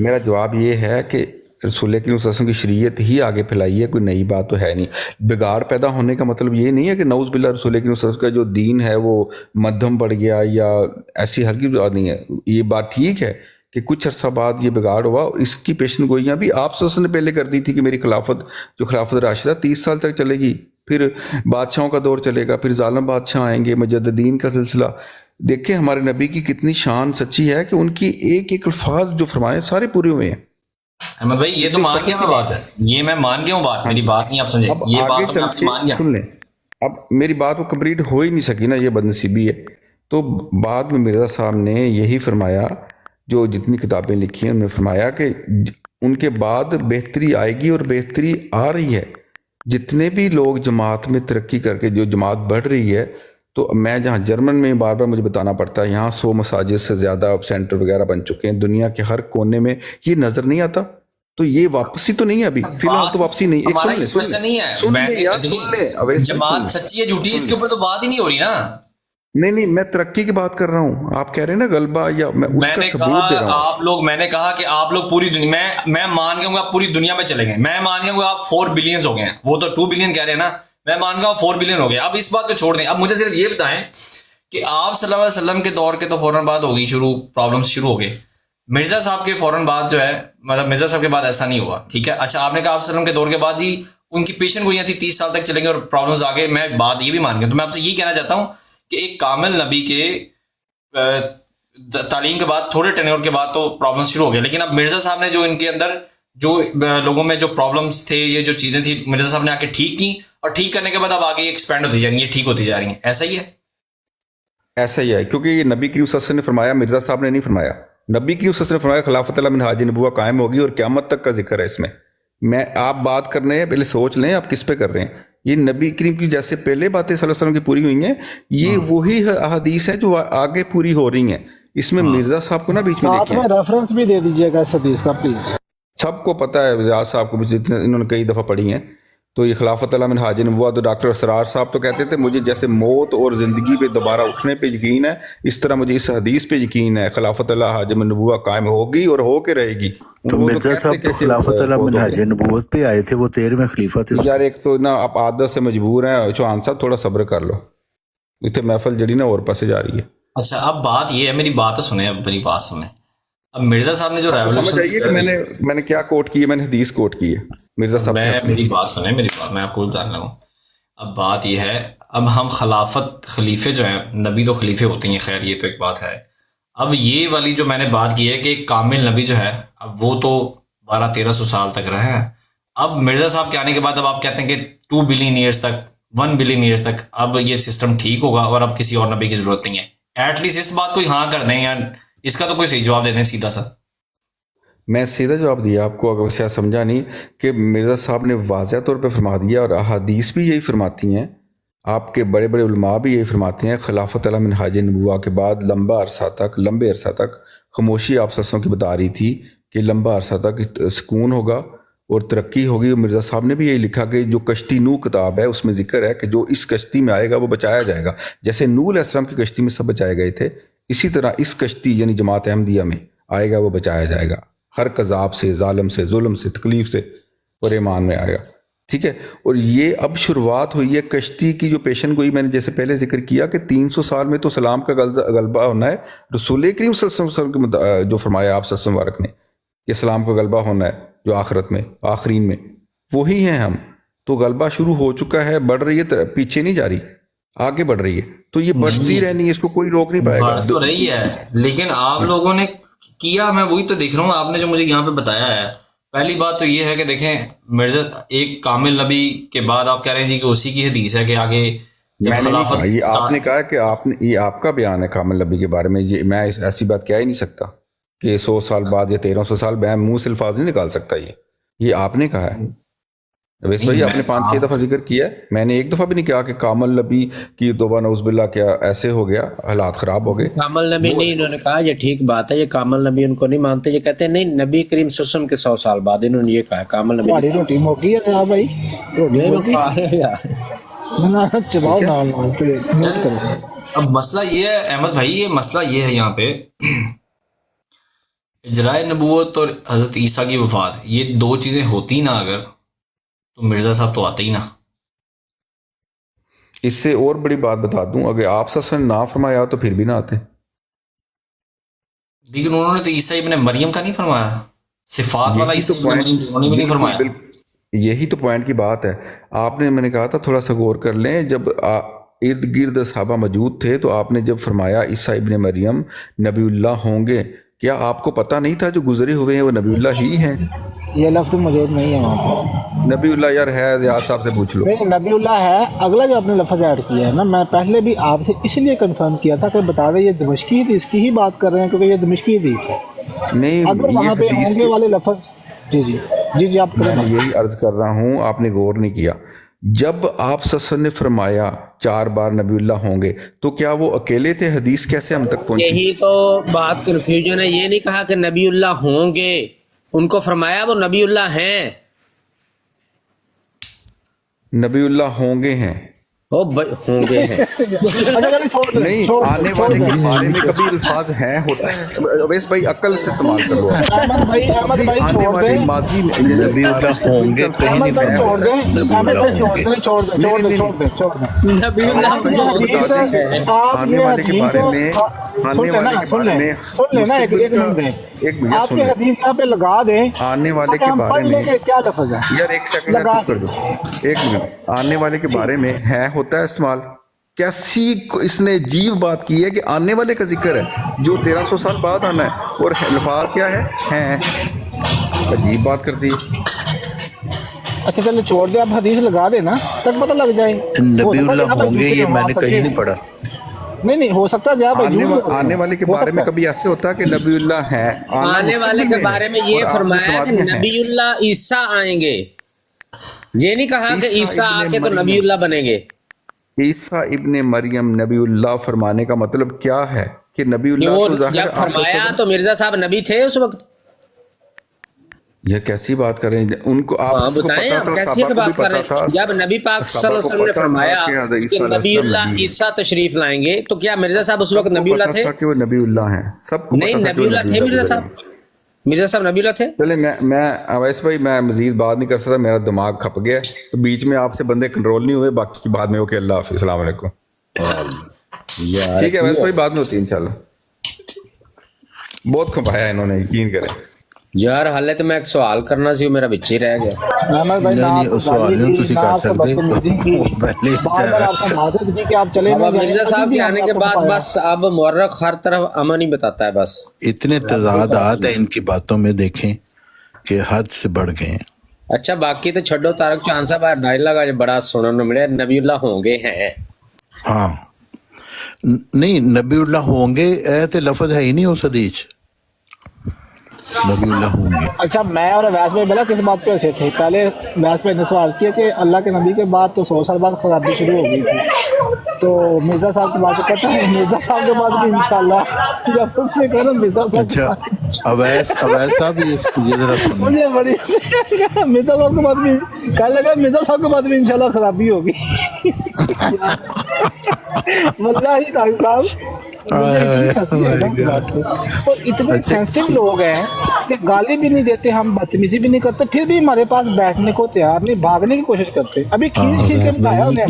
[SPEAKER 1] میرا جواب یہ ہے کہ رسول کریم صلی اللہ علیہ وسلم کی شریعت ہی آگے پھیلائی ہے، کوئی نئی بات تو ہے نہیں. بگاڑ پیدا ہونے کا مطلب یہ نہیں ہے کہ نعوذ باللہ رسول کریم صلی اللہ علیہ وسلم کا جو دین ہے وہ مدھم پڑ گیا، یا ایسی ہرگز بات نہیں ہے. یہ بات ٹھیک ہے کہ کچھ عرصہ بعد یہ بگاڑ ہوا، اور اس کی پیشن گوئیاں بھی آپ صلی اللہ علیہ وسلم نے پہلے کر دی تھی کہ میری خلافت جو خلافت راشدہ 30 سال تک چلے گی، پھر بادشاہوں کا دور چلے گا، پھر ظالم بادشاہ آئیں گے، مجددین کا سلسلہ. دیکھیں ہمارے نبی کی کتنی شان سچی ہے کہ ان کی ایک ایک الفاظ جو فرمائے سارے پورے ہوئے ہیں.
[SPEAKER 4] احمد بھائی یہ تو مان گیا میں بات ہے، یہ میں مان گیا ہوں بات، میری بات نہیں آپ سمجھے،
[SPEAKER 1] اب
[SPEAKER 4] یہ
[SPEAKER 1] آگے
[SPEAKER 4] بات تو
[SPEAKER 1] چل
[SPEAKER 4] میں آپ کی
[SPEAKER 1] کے
[SPEAKER 4] مان گیا.
[SPEAKER 1] سن لیں، اب میری بات وہ کمپلیٹ ہو ہی نہیں سکی نا، یہ بدنصیبی ہے. تو بعد میں مرزا صاحب نے یہی فرمایا، جو جتنی کتابیں لکھی ہیں ان میں فرمایا کہ ان کے بعد بہتری آئے گی، اور بہتری آ رہی ہے. جتنے بھی لوگ جماعت میں ترقی کر کے جو جماعت بڑھ رہی ہے، تو میں جہاں جرمن میں بار بار مجھے بتانا پڑتا ہے، یہاں 100 مساجد سے زیادہ سینٹر وغیرہ بن چکے ہیں دنیا کے ہر کونے میں. یہ نظر نہیں آتا. تو یہ واپسی تو نہیں ہے ابھی فی الحال، تو واپسی نہیں. ایک
[SPEAKER 4] ہمارا
[SPEAKER 1] سن لیں،
[SPEAKER 4] یہ کوشچن نہیں ہے،
[SPEAKER 1] سن
[SPEAKER 4] میں
[SPEAKER 1] لیں یار، سن لیں اویس بھائی، سن
[SPEAKER 4] جماعت
[SPEAKER 1] لیں.
[SPEAKER 4] سچی ہے جھوٹی ہے اس کے اوپر تو بات ہی نہیں ہو رہی نا.
[SPEAKER 1] نہیں میں ترقی کی بات کر رہا ہوں. آپ کہہ رہے ہیں نا غلبہ، یا میں اس
[SPEAKER 4] میں
[SPEAKER 1] کا
[SPEAKER 4] نے
[SPEAKER 1] ثبوت دے رہا ہوں.
[SPEAKER 4] میں نے کہا کہ آپ لوگ پوری دنیا میں مان گیا ہوں آپ پوری دنیا میں چلے گئے، میں مان گیا ہوں آپ 4 بلین ہو گئے ہیں، وہ تو 2 بلین کہہ رہے ہیں نا، میں مان گیا ہوں 4 بلین ہو گئے. اب اس بات کو چھوڑ دیں، اب مجھے صرف یہ بتائیں کہ آپ صلی اللہ علیہ وسلم کے دور کے تو فوراً بعد ہوگی پرابلمس شروع ہو گئے. مرزا صاحب کے فوراً بعد جو ہے، مطلب مرزا صاحب کے بعد ایسا نہیں ہوا، ٹھیک ہے. اچھا آپ نے کہا آپ صلی اللہ علیہ وسلم کے دور کے بعد ہی ان کی پیشن گوئیاں تھی 30 سال تک چلیں گے اور پرابلمس آ گئے، میں بات یہ بھی مان گیا. تو میں آپ سے یہ کہنا چاہتا ہوں کہ ایک کامل نبی کے تعلیم کے بعد تھوڑے ٹینیور کے بعد تو پرابلم شروع ہو گیا، لیکن اب مرزا صاحب نے جو ان کے اندر جو لوگوں میں جو پرابلمس تھے، یہ جو چیزیں تھیں مرزا صاحب نے آ کے ٹھیک کی، اور ٹھیک کرنے کے بعد اب آگے ایکسپینڈ ہوتی جا رہی ہیں، یہ ٹھیک ہوتی جا رہی ہیں. ایسا ہی ہے؟
[SPEAKER 1] ایسا ہی ہے، کیونکہ یہ نبی کریم صلی اللہ علیہ وسلم نے فرمایا، مرزا صاحب نے نہیں فرمایا. نبی کریم صلی اللہ علیہ وسلم نے فرمایا خلافت اللہ منہاج نبوہ قائم ہوگی، اور قیامت تک کا ذکر ہے اس میں آپ بات کر رہے ہیں، پہلے سوچ لیں آپ کس پہ کر رہے ہیں. یہ نبی کریم کی جیسے پہلے باتیں صلی اللہ علیہ وسلم کی پوری ہوئی ہیں، یہ وہی احادیث ہیں جو آگے پوری ہو رہی ہیں. اس میں مرزا صاحب کو نا بیچ میں
[SPEAKER 2] ساتھ
[SPEAKER 1] دیکھیں،
[SPEAKER 2] میں ریفرنس بھی دے دیجیے گا اس حدیث کا پلیز.
[SPEAKER 1] سب کو پتہ ہے، ریاض صاحب کو بھی جتنے انہوں نے کئی دفعہ پڑھی ہیں. تو یہ خلافت اللہ منہاج نبوہ، تو ڈاکٹر اسرار صاحب تو کہتے تھے مجھے جیسے موت اور زندگی پہ دوبارہ اٹھنے پہ یقین ہے، اس طرح مجھے اس حدیث پہ یقین ہے، خلافت اللہ حاجم نبوہ قائم ہوگی اور ہو کے رہے گی.
[SPEAKER 6] تو مرزا صاحب تو خلافت اللہ منہاج نبوت پہ آئے تھے، وہ 13ویں خلیفہ تھے.
[SPEAKER 1] یار ایک تو نا آپ عادت سے مجبور ہیں. چوہان صاحب تھوڑا صبر کر لو، اتنے محفل جڑی نا اور پاسے جا رہی ہے.
[SPEAKER 4] اچھا اب بات یہ ہے، میری بات تو سنیں، اب میری بات سنیں. اب مرزا صاحب نے جو
[SPEAKER 1] سمجھ آئیے کہ میں نے کیا کوٹ کی ہے، میں نے حدیث کوٹ کی ہے. مرزا صاحب
[SPEAKER 4] میری بات سنیں، میری بات میں آپ کو بتا لوں. اب بات یہ ہے، اب ہم خلیفے جو ہیں، نبی تو خلیفے ہوتے ہیں، خیر یہ تو ایک بات ہے. اب یہ والی جو میں نے بات کی ہے کہ ایک کامل نبی جو ہے، اب وہ تو 1200-1300 سال تک رہے ہیں. اب مرزا صاحب کے آنے کے بعد اب آپ کہتے ہیں کہ 2 بلین ایئرس تک، 1 بلین ایئرس تک اب یہ سسٹم ٹھیک ہوگا اور اب کسی اور نبی کی ضرورت نہیں ہے. ایٹ لیسٹ اس بات کو ہاں کر دیں، یار اس کا تو کوئی صحیح جواب دے دیں سیدھا سا.
[SPEAKER 1] میں سیدھا جواب دیا آپ کو، اگر شاید سمجھا نہیں، کہ مرزا صاحب نے واضح طور پہ فرما دیا، اور احادیث بھی یہی فرماتی ہیں، آپ کے بڑے بڑے علماء بھی یہی فرماتے ہیں. خلافت اللہ منہاج نبوہ کے بعد لمبے عرصہ تک خاموشی آپ سسوں کی بتا رہی تھی کہ لمبا عرصہ تک سکون ہوگا اور ترقی ہوگی. اور مرزا صاحب نے بھی یہی لکھا کہ جو کشتی نو کتاب ہے اس میں ذکر ہے کہ جو اس کشتی میں آئے گا وہ بچایا جائے گا. جیسے نوح علیہ السلام کی کشتی میں سب بچائے گئے تھے، اسی طرح اس کشتی یعنی جماعت احمدیہ میں آئے گا وہ بچایا جائے گا، ہر کذاب سے، ظالم سے، ظلم سے، تکلیف سے، اور ایمان میں آئے گا. ٹھیک ہے. اور یہ اب شروعات ہوئی ہے کشتی کی جو پیشن گوئی میں نے جیسے پہلے ذکر کیا کہ 300 سال میں تو سلام کا غلبہ ہونا ہے. رسول کریم صلی اللہ علیہ وسلم کے جو فرمایا آپ صلی اللہ علیہ وسلم نے کہ اسلام کا غلبہ ہونا ہے جو آخرت میں آخرین میں، وہی ہیں ہم. تو غلبہ شروع ہو چکا ہے، بڑھ رہی ہے، پیچھے نہیں جا رہی، آگے بڑھ رہی ہے. تو یہ بڑھتی رہنی ہے، اس کو کوئی روک نہیں پائے گا.
[SPEAKER 4] بڑھ تو رہی ہے، لیکن آپ لوگوں نے کیا، میں وہی تو دیکھ رہا ہوں. آپ نے جو مجھے یہاں پہ بتایا ہے، پہلی بات تو یہ ہے کہ دیکھیں مرزا ایک کامل نبی کے بعد آپ کہہ رہے ہیں جی کہ اسی کی حدیث ہے کہ آگے
[SPEAKER 1] میں نے نہیں کہا، یہ آپ نے کہا کہ یہ آپ کا بیان ہے کامل نبی کے بارے میں. یہ میں ایسی بات کہہ ہی نہیں سکتا کہ 100 سال بعد یا 1300 سال، میں منہ سے الفاظ نہیں نکال سکتا. یہ آپ نے کہا ہے. ویسے بھائی آپ نے 5-6 دفعہ ذکر کیا ہے، میں نے ایک دفعہ بھی نہیں کہا کہ کامل نبی کی توبہ نعوذ باللہ کیا ایسے ہو گیا، حالات خراب ہو گئے.
[SPEAKER 3] کامل نبی نہیں، انہوں نے کہا یہ ٹھیک بات ہے، یہ کامل نبی ان کو نہیں مانتے. یہ کہتے ہیں نہیں، نبی کریم صلی اللہ علیہ وسلم کے 100 سال بعد انہوں نے یہ کہا کامل نبی.
[SPEAKER 2] تمہاری روٹی موکی ہے جناب بھائی، روٹی موکی چباؤ نال نوٹ کرو.
[SPEAKER 4] اب مسئلہ یہ ہے احمد بھائی، یہ مسئلہ یہ ہے یہاں پہ اجرائے نبوت اور حضرت عیسیٰ کی وفات، یہ دو چیزیں ہوتی نا اگر، تو مرزا صاحب تو آتے ہی نا.
[SPEAKER 1] اس سے اور بڑی بات بتا دوں، اگر آپ صلی اللہ علیہ وسلم نے نہ فرمایا تو پھر بھی نہ آتے.
[SPEAKER 4] لیکن انہوں نے تو عیسیٰ ابن مریم کا نہیں فرمایا، صفات والا
[SPEAKER 1] یہی تو
[SPEAKER 4] عیسیٰ ابن مریم انہوں نے بھی نہیں فرمایا.
[SPEAKER 1] یہی تو پوائنٹ کی بات ہے. آپ نے، میں نے کہا تھا تھوڑا سا غور کر لیں، جب ارد گرد صحابہ موجود تھے تو آپ نے جب فرمایا عیسیٰ ابن مریم نبی اللہ ہوں گے، کیا آپ کو پتہ نہیں تھا جو گزرے ہوئے ہیں وہ نبی اللہ ہی ہیں؟
[SPEAKER 2] یہ لفظ موجود نہیں ہے وہاں پہ.
[SPEAKER 1] نبی اللہ یار ہے، ریاض صاحب سے پوچھ لو.
[SPEAKER 2] نہیں، نبی اللہ ہے. اگلا جو آپ نے لفظ ایڈ کیا ہے نا، میں پہلے بھی آپ سے اس لیے کنفرم کیا تھا کہ بتا دیں یہ دمشقی حدیث کی ہی بات کر رہے ہیں، کیونکہ یہ دمشقی حدیث ہے.
[SPEAKER 1] نہیں،
[SPEAKER 2] اگر وہاں پہ ہوں گے والے لفظ، جی آپ
[SPEAKER 1] میں
[SPEAKER 2] کریں.
[SPEAKER 1] یہی عرض کر رہا ہوں، آپ نے غور نہیں کیا. جب آپ صلی اللہ علیہ وسلم نے فرمایا 4 بار نبی اللہ ہوں گے، تو کیا وہ اکیلے تھے؟ حدیث کیسے ہم تک پہنچی؟
[SPEAKER 3] یہی تو بات کنفیوژن ہے. یہ نہیں کہا کہ نبی اللہ ہوں گے، ان کو فرمایا وہ نبی اللہ ہیں.
[SPEAKER 1] نبی اللہ ہوں گے ہیں،
[SPEAKER 3] ہوں گے ہیں.
[SPEAKER 1] نہیں، آنے والے کے بارے میں کبھی الفاظ ہیں ہوتا ہے. اویس بھائی عقل سے استعمال کر لو.
[SPEAKER 2] احمد بھائی
[SPEAKER 1] آنے
[SPEAKER 2] چھوڑ
[SPEAKER 1] والے
[SPEAKER 2] دیں،
[SPEAKER 1] ماضی میں
[SPEAKER 6] نبی اللہ ہوں گے کہیں
[SPEAKER 2] احمد
[SPEAKER 6] نہیں
[SPEAKER 2] بھائی چھوڑ دیں، احمد بھائی چھوڑ دیں، چھوڑ دیں، چھوڑ دیں، چھوڑ دیں، چھوڑ دیں.
[SPEAKER 3] نبی اللہ
[SPEAKER 2] آپ یہ حدیث، آپ
[SPEAKER 1] آنے
[SPEAKER 2] یہ
[SPEAKER 1] والے کے
[SPEAKER 2] حدیث،
[SPEAKER 1] بارے میں، آنے والے کے بارے میں
[SPEAKER 2] سن لینا ایک منٹ دیں.
[SPEAKER 1] ایک منٹ
[SPEAKER 2] آپ
[SPEAKER 1] سن
[SPEAKER 2] کے
[SPEAKER 1] لیں.
[SPEAKER 2] حدیث یہاں پہ لگا دیں،
[SPEAKER 1] آنے والے کے
[SPEAKER 2] ہم
[SPEAKER 1] بارے
[SPEAKER 2] پڑھ
[SPEAKER 1] میں
[SPEAKER 2] لیں کہ کیا لفظ ہے.
[SPEAKER 1] یار ایک سیکنڈ چپ کر دو، ایک منٹ. آنے والے کے بارے میں ہے ہوتا ہے استعمال. کیسی اس نے عجیب بات کی ہے کہ آنے والے کا ذکر ہے جو 1300 سال بعد آنا ہے، اور الفاظ کیا ہے؟ ہیں. عجیب بات کرتی ہے.
[SPEAKER 2] اچھا چلو چھوڑ دیں، آپ حدیث لگا دیں نا، تک پتہ لگ جائے.
[SPEAKER 6] نبی اللہ ہوں گے یہ میں نے کہیں نہیں پڑھا.
[SPEAKER 2] نہیں ہو سکتا ہے
[SPEAKER 1] آنے والے کے بارے میں کبھی ایسے ہوتا ہے کہ نبی اللہ ہیں.
[SPEAKER 3] آنے والے کے بارے میں یہ فرمایا کہ نبی اللہ عیسیٰ آئیں گے. یہ نہیں کہا کہ عیسیٰ آ کے تو نبی اللہ بنیں گے.
[SPEAKER 1] عیسیٰ ابن مریم نبی اللہ فرمانے کا مطلب کیا ہے؟ کہ نبی اللہ تو ظاہر
[SPEAKER 3] جب فرمایا تو مرزا صاحب نبی تھے اس وقت.
[SPEAKER 1] یہ کیسی بات کر رہے ہیں؟ ان کو آپ
[SPEAKER 3] بتائیں، آپ کیسی بات کر رہے ہیں؟ جب نبی پاک صلی اللہ علیہ وسلم نے فرمایا کہ نبی اللہ عیسیٰ تشریف لائیں گے، تو کیا مرزا صاحب اس وقت نبی اللہ تھے؟
[SPEAKER 1] کہ وہ نبی اللہ ہیں، سب کو
[SPEAKER 3] نہیں، نبی اللہ تھے مرزا صاحب. مرزا صاحب نبی اللہ تھے.
[SPEAKER 1] چلے میں اویس بھائی میں مزید بات نہیں کر سکتا، میرا دماغ کھپ گیا تو بیچ میں آپ سے بندے کنٹرول نہیں ہوئے. باقی کی بعد میں اوکے، اللہ حافظ، السلام علیکم. ٹھیک ہے اویس بھائی، بعد میں ہوتی ہے انشاءاللہ. بہت کھپایا انہوں نے، یقین کریں.
[SPEAKER 3] یار حالے تو میں ایک سوال کرنا سی، میرا بچ ہی رہ گیا.
[SPEAKER 2] احمد بھائی
[SPEAKER 6] نہیں سوال نہیں تسی کر سکتے پہلے
[SPEAKER 3] اب مرزا صاحب کے آنے کے بعد بس اب مورخ ہر طرف امن ہی بتاتا ہے. بس
[SPEAKER 6] اتنے تضادات ہیں ان کی باتوں میں، دیکھیں کہ حد سے بڑھ گئے ہیں.
[SPEAKER 3] اچھا باقی تو چھڈو. طارق چوہان صاحب ڈائلاگ آج بڑا سننے ملے، نبی اللہ ہوں گے ہیں.
[SPEAKER 6] ہاں نہیں، نبی اللہ ہوں گے اے تے لفظ ہے ہی نہیں اس حدیث نبی اللہ ہوں گے.
[SPEAKER 2] اچھا میں اور ویس بھائی بلا کس بات پہ سے تھے؟ پہلے ویس بھائی نے سوال کیا کہ اللہ کے نبی کے بعد تو 100 سال بعد خرابی شروع ہو گئی تھی. تو مرزا صاحب کی بات پتہ ہے، مرزا صاحب کے بعد بھی انشاءاللہ جب اس نے کہا نا مرزا صاحب.
[SPEAKER 6] اچھا اویس صاحب یہ ذرا سنیں.
[SPEAKER 2] مجھے بڑی مرزا صاحب کے بعد بھی کہنے لگا مرزا صاحب کے بعد بھی انشاءاللہ خرابی ہوگی. واللہ طارق صاحب اور اتنے سینسٹیو لوگ ہیں کہ گالی بھی نہیں دیتے، ہم بدتمیزی بھی نہیں کرتے، پھر بھی ہمارے پاس بیٹھنے کو تیار نہیں، بھاگنے کی کوشش کرتے. ابھی کھینچ کے بتایا انہیں.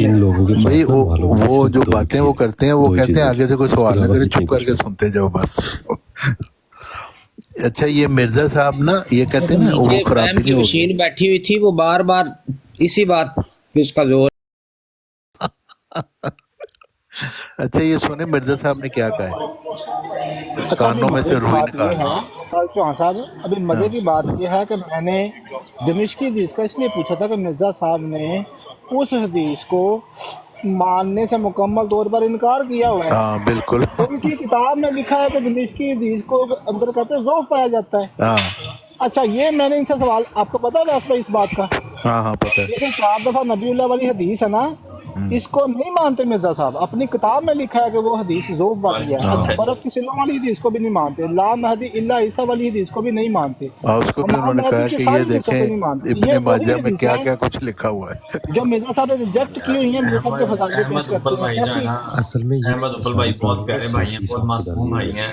[SPEAKER 6] بھائی وہ جو باتیں وہ کرتے ہیں، وہ کہتے ہیں آگے سے کوئی سوال نہ کرے، چپ کر کے سنتے جاؤ بس. اچھا یہ مرزا صاحب نا یہ کہتے ہیں نا وہ خرابی نہیں ہوگی.
[SPEAKER 3] مشین بیٹھی ہوئی تھی، وہ بار بار اسی بات پہ اس کا زور.
[SPEAKER 6] اچھا یہ سنیں مرزا صاحب نے کیا کہا ہے، کانوں میں سے روئی نکالنا.
[SPEAKER 2] چوہان صاحب ابھی مزے کی بات یہ ہے کہ میں نے دمشقی حدیث کا اس لیے پوچھا تھا کہ مرزا صاحب نے اس حدیث کو ماننے سے مکمل طور پر انکار کیا ہوا ہے.
[SPEAKER 6] ہاں بالکل.
[SPEAKER 2] ان کی کتاب میں لکھا ہے کہ دمشقی حدیث کو اندر کہتے ہیں ذوق پایا جاتا ہے.
[SPEAKER 6] ہاں
[SPEAKER 2] اچھا یہ میں نے ان سے سوال، آپ کو پتا ہے ویسے اس بات کا؟
[SPEAKER 6] ہاں پتہ ہے.
[SPEAKER 2] لیکن 4 دفعہ نبی اللہ والی حدیث ہے نا، اس کو نہیں مانتے مرزا صاحب. اپنی کتاب میں لکھا ہے کہ وہ حدیث ذوق باقی ہے. برف کی سلوں والی حدیث کو بھی نہیں مانتے، لا مہدی الا عیسیٰ والی حدیث کو بھی نہیں مانتے.
[SPEAKER 6] اس کو بھی انہوں نے کہا کہ یہ دیکھیں ابن ماجہ میں کیا کیا کچھ لکھا ہوا ہے
[SPEAKER 2] جو مرزا صاحب نے ریجیکٹ کی ہوئی ہیں. مرزا صاحب کے فضائل پیش کرتے ہیں.
[SPEAKER 7] اصل میں
[SPEAKER 4] احمد افضل بھائی بہت پیارے بھائی ہیں، بہت معصوم بھائی ہیں.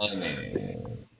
[SPEAKER 4] نہیں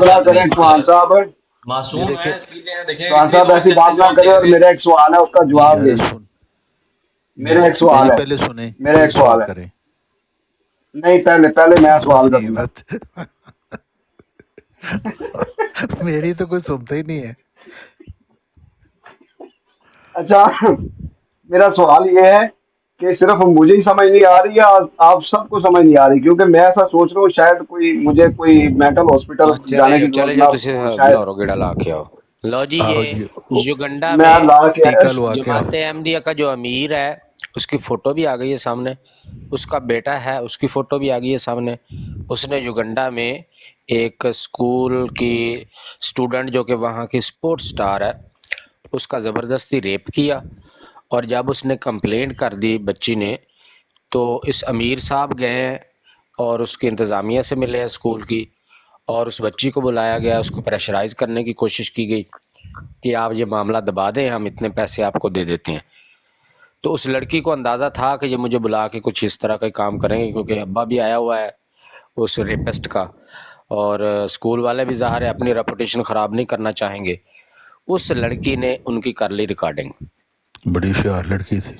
[SPEAKER 8] بات نہ کریں چوہان صاحب،
[SPEAKER 4] معصوم
[SPEAKER 6] دیکھیں
[SPEAKER 4] ہے سیدھے ہیں دیکھیں
[SPEAKER 8] چوہان
[SPEAKER 4] اس لیے
[SPEAKER 8] صاحب
[SPEAKER 4] تو
[SPEAKER 8] ایسی بات نہ کریں، اور میرا ایک سوال ہے اس کا جواب
[SPEAKER 6] یار
[SPEAKER 8] دیں.
[SPEAKER 6] سن
[SPEAKER 8] میرا ایک سوال
[SPEAKER 6] میری
[SPEAKER 8] ہے،
[SPEAKER 6] پہلے سنیں
[SPEAKER 8] میرا
[SPEAKER 6] پھر
[SPEAKER 8] ایک سوال ہے.
[SPEAKER 6] کریں.
[SPEAKER 8] نہیں، پہلے میں سوال کروں گا.
[SPEAKER 6] مصیبت میری تو کوئی سنتا ہی نہیں ہے.
[SPEAKER 8] اچھا، میرا سوال یہ ہے کہ صرف مجھے ہی سمجھ نہیں آ رہی یا آپ سب کو سمجھ نہیں آ رہی؟ کیونکہ میں ایسا سوچ رہا ہوں شاید مجھے کوئی مینٹل ہاسپٹل جانے کی
[SPEAKER 3] چلے
[SPEAKER 8] ضرورت
[SPEAKER 3] جاؤ
[SPEAKER 8] نہ
[SPEAKER 3] تسی
[SPEAKER 8] ہو شاید.
[SPEAKER 3] لاہور گیڑا لا کے آؤ. لو جی
[SPEAKER 6] آہو
[SPEAKER 3] یہ
[SPEAKER 6] جی
[SPEAKER 3] یوگنڈا
[SPEAKER 8] میں
[SPEAKER 3] میں
[SPEAKER 8] لا کے
[SPEAKER 6] ٹیکا لوا کے آؤ.
[SPEAKER 3] جماعت احمدیہ کا جو امیر ہے اس کی فوٹو بھی آ گئی ہے سامنے، اس کا بیٹا ہے اس کی فوٹو بھی آ گئی ہے سامنے. اس نے یوگنڈا میں ایک اسکول کی اسٹوڈنٹ جو کہ وہاں کی سپورٹ سٹار ہے اس کا زبردستی ریپ کیا، اور جب اس نے کمپلینٹ کر دی بچی نے تو اس امیر صاحب گئے اور اس کی انتظامیہ سے ملے اسکول کی، اور اس بچی کو بلایا گیا، اس کو پریشرائز کرنے کی کوشش کی گئی کہ آپ یہ معاملہ دبا دیں، ہم اتنے پیسے آپ کو دے دیتے ہیں. تو اس لڑکی کو اندازہ تھا کہ یہ مجھے بلا کے کچھ اس طرح کا کام کریں گے، کیونکہ ابا بھی آیا ہوا ہے اس ریپسٹ کا، اور اسکول والے بھی ظاہر ہے اپنی ریپوٹیشن خراب نہیں کرنا چاہیں گے. اس لڑکی نے ان کی کر لی ریکارڈنگ.
[SPEAKER 6] بڑی ہوشیار لڑکی تھی.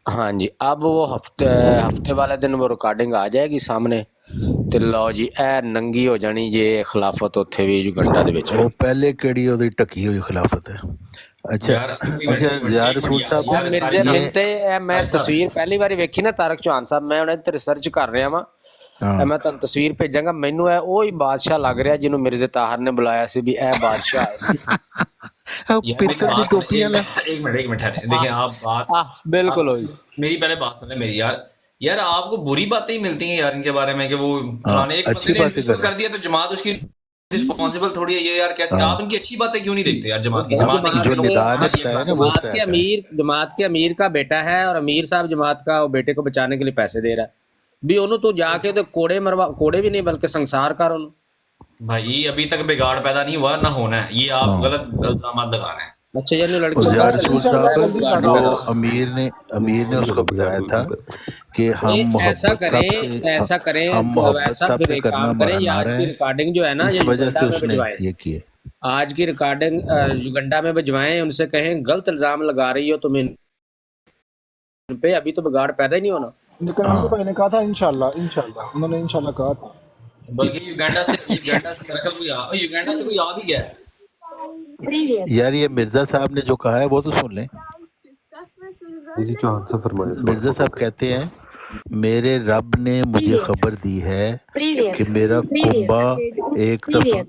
[SPEAKER 3] ہاں جی، اب وہ ہفتے والے دن وہ ریکارڈنگ آ جائے گی سامنے تے لو جی اے ننگی ہو جانی یہ خلافت اتھے بھی یوگنڈا دے وچ.
[SPEAKER 6] وہ پہلے کیڑی ਉਹਦੀ ٹکی ہوئی خلافت ہے. اچھا
[SPEAKER 4] یار
[SPEAKER 6] اچھا زیاد رسول صاحب
[SPEAKER 3] یار مرزا
[SPEAKER 6] یہ
[SPEAKER 3] منتے میں تصویر پہلی باری ویکھی نا طارق چوہان صاحب، میں انہیں تے ریسرچ کر رہا ہاں
[SPEAKER 6] ہاں
[SPEAKER 3] میں تانوں تصویر بھیجاں گا. مینوں ہے وہی بادشاہ لگ رہا جنوں مرزا طاہر نے بلایا سی بھی اے بادشاہ ہے.
[SPEAKER 4] یار میری
[SPEAKER 6] پتر دی
[SPEAKER 4] بات
[SPEAKER 6] ٹوپی
[SPEAKER 4] ایک
[SPEAKER 6] والا.
[SPEAKER 4] ایک منٹ ٹھہریں. دیکھیں آپ بات
[SPEAKER 3] بالکل ہوئی.
[SPEAKER 4] میری پہلے بات سنیں میری. یار آپ کو بری باتیں ہی ملتی ہیں یار ان کے بارے میں کہ وہ فلانے ایک
[SPEAKER 6] اچھی
[SPEAKER 4] بندے نے
[SPEAKER 6] باتیں
[SPEAKER 4] انٹرویو
[SPEAKER 6] کریں.
[SPEAKER 4] کر دیا تو جماعت اس کی رسپانسبل تھوڑی ہے. یہ یار کیسے
[SPEAKER 6] ہاں
[SPEAKER 4] آپ ان کی اچھی باتیں کیوں نہیں دیکھتے یار؟ جماعت کی جماعت نے
[SPEAKER 6] جو
[SPEAKER 4] چلو
[SPEAKER 6] ندا نے
[SPEAKER 4] آج یہ
[SPEAKER 6] بتایا نا
[SPEAKER 4] فلانا
[SPEAKER 6] وہ
[SPEAKER 3] جماعت
[SPEAKER 6] بتایا کریں.
[SPEAKER 3] جماعت کے امیر کا بیٹا ہے اور امیر صاحب جماعت کا بیٹے کو بچانے کے لیے پیسے دے رہا ہے بھی انہوں تو جا کے تو کوڑے بھی نہیں بلکہ سنسار کر انہوں.
[SPEAKER 4] بھائی ابھی تک بگاڑ پیدا نہیں ہوا نہ ہونا ہے. یہ آپ
[SPEAKER 6] ہاں
[SPEAKER 4] غلط الزامات لگا رہے ہیں.
[SPEAKER 3] اچھا یعنی لڑکی
[SPEAKER 6] ضیاء
[SPEAKER 3] کو
[SPEAKER 6] رسول صاحب وہ امیر نے اس کو بتایا تھا کہ ہم محبت
[SPEAKER 3] ایسا کریں
[SPEAKER 6] ہم محبت
[SPEAKER 3] ویسا
[SPEAKER 6] صاحب
[SPEAKER 3] پھر
[SPEAKER 6] سے
[SPEAKER 3] ایک
[SPEAKER 6] کرنا
[SPEAKER 3] کام کریں،
[SPEAKER 6] ہمارا
[SPEAKER 3] یہ آج
[SPEAKER 6] نعرہ
[SPEAKER 3] کی
[SPEAKER 6] ہے.
[SPEAKER 3] ریکارڈنگ جو ہے نا
[SPEAKER 6] اس
[SPEAKER 3] یہ
[SPEAKER 6] وجہ سے
[SPEAKER 3] یوگنڈا میں
[SPEAKER 6] اس نے
[SPEAKER 3] بھجوائیں.
[SPEAKER 6] یہ کیے.
[SPEAKER 3] آج کی ریکارڈنگ یوگنڈا میں بھجوائیں، ان سے کہیں غلط الزام لگا رہی ہو تم ان پہ، ابھی تو بگاڑ پیدا ہی نہیں ہونا.
[SPEAKER 2] لیکن
[SPEAKER 6] ہاں
[SPEAKER 2] ہم بھائی نے کہا تھا انشاءاللہ انہوں نے انشاءاللہ کہا تھا.
[SPEAKER 4] بلکہ یوگینڈا سے یوگینڈا سے کوئی آ بھی گیا ہے.
[SPEAKER 6] یار یہ مرزا صاحب نے جو کہا ہے وہ تو سن لیں.
[SPEAKER 7] جی چوہان سے فرمائے.
[SPEAKER 6] مرزا صاحب کہتے ہیں میرے رب نے مجھے خبر دی ہے کہ میرا کنبا ایک دفعہ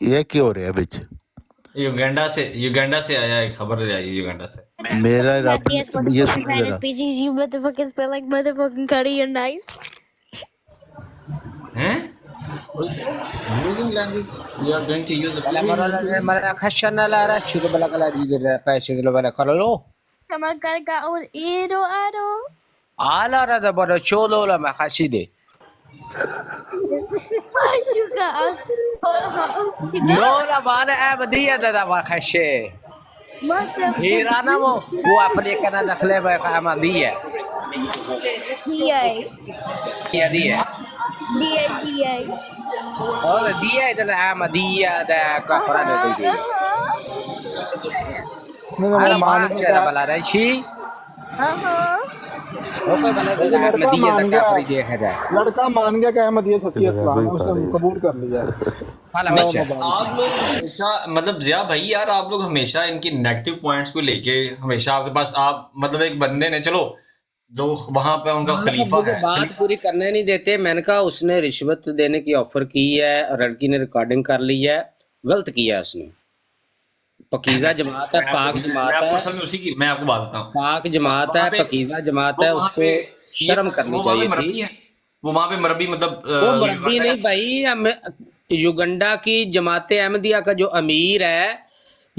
[SPEAKER 6] یہ کیا ہو رہا ہے بچ
[SPEAKER 4] یوگینڈا سے آیا ہے خبر لے آئی یوگینڈا سے.
[SPEAKER 6] میرا رب نے یہ سنیں ذرا.
[SPEAKER 9] You motherfuckers spell like motherfucking curry and nice.
[SPEAKER 4] ہیں using language you are going to use a
[SPEAKER 3] خشن لا را شروع بلا کلا دی پیسے دل بلا کر لو
[SPEAKER 9] Come on, carga un ado.
[SPEAKER 3] آلا را بڑا چولو لا مخشیده
[SPEAKER 9] Sugar.
[SPEAKER 3] نو لا بالا ابدیه دا مخشه ایرانا وہ اپنے کنا دخلے با احمدیه
[SPEAKER 9] DA.
[SPEAKER 3] یہ دیه
[SPEAKER 9] DA.
[SPEAKER 3] اور دیه دا احمدیه دا کفرانه دیگه آلا مانچه دا بلا رشی وہ کوئی بلا دا احمدیه دا کفری دیکھا جائے.
[SPEAKER 2] لڑکا مان گیا کہ احمدیہ سچی اسلام ہے، اس نے قبول کر لیا.
[SPEAKER 3] آلا ماشا
[SPEAKER 4] آپ لوگ ہمیشہ مطلب ضیاء بھائی یار آپ لوگ ہمیشہ ان کی نیگیٹو پوائنٹس کو لے کے ہمیشہ آپ کے پاس آپ مطلب ایک بندے نے چلو جو وہاں پہ ان کا خلیفہ ہے
[SPEAKER 3] بات پوری کرنے نہیں دیتے. میں نے کہا اس نے رشوت دینے کی آفر کی ہے، لڑکی نے ریکارڈنگ کر لی ہے، غلط کیا ہے اس نے. پاکیزہ جماعت ہے، پاک جماعت ہے،
[SPEAKER 4] اصل میں اسی کی میں آپ کو بات بتاؤں.
[SPEAKER 3] پاک جماعت ہے، پاکیزہ جماعت ہے، اس کو شرم کرنی چاہیے تھی.
[SPEAKER 4] وہ وہاں پہ مربی مطلب
[SPEAKER 3] وہ مربی نہیں بھائی، یوگنڈا کی جماعت احمدیہ کا جو امیر ہے،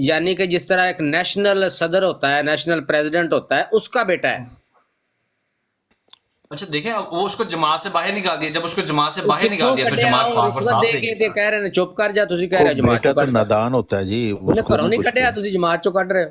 [SPEAKER 3] یعنی کہ جس طرح ایک نیشنل صدر ہوتا ہے، نیشنل پریزیڈنٹ ہوتا ہے، اس کا بیٹا ہے.
[SPEAKER 4] اچھا دیکھیں وہ اس کو جماعت سے باہر نکال دیا. جب اس کو جماعت سے باہر نکال دیا تو جماعت پاک اور صاف رہے گی.
[SPEAKER 3] کہہ رہے ہیں چپ کر جا، تسی کہہ رہے ہو جماعت
[SPEAKER 6] بیٹا
[SPEAKER 3] چوں
[SPEAKER 6] تو
[SPEAKER 3] کٹ.
[SPEAKER 6] نادان ہوتا ہے جی.
[SPEAKER 3] انہیں گھروں نہیں کٹیا، تسی جماعت چوں کٹ رہے ہو.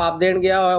[SPEAKER 3] ਆਪ ਦੇਣ ਗਿਆ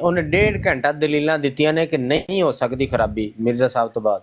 [SPEAKER 3] ਉਹਨੇ 1.5 ਘੰਟਾ ਦਲੀਲਾਂ ਦਿੱਤੀਆਂ ਨੇ ਕਿ ਨਹੀਂ ਹੋ ਸਕਦੀ ਖਰਾਬੀ ਮਿਰਜ਼ਾ ਸਾਹਿਬ ਤੋਂ ਬਾਅਦ।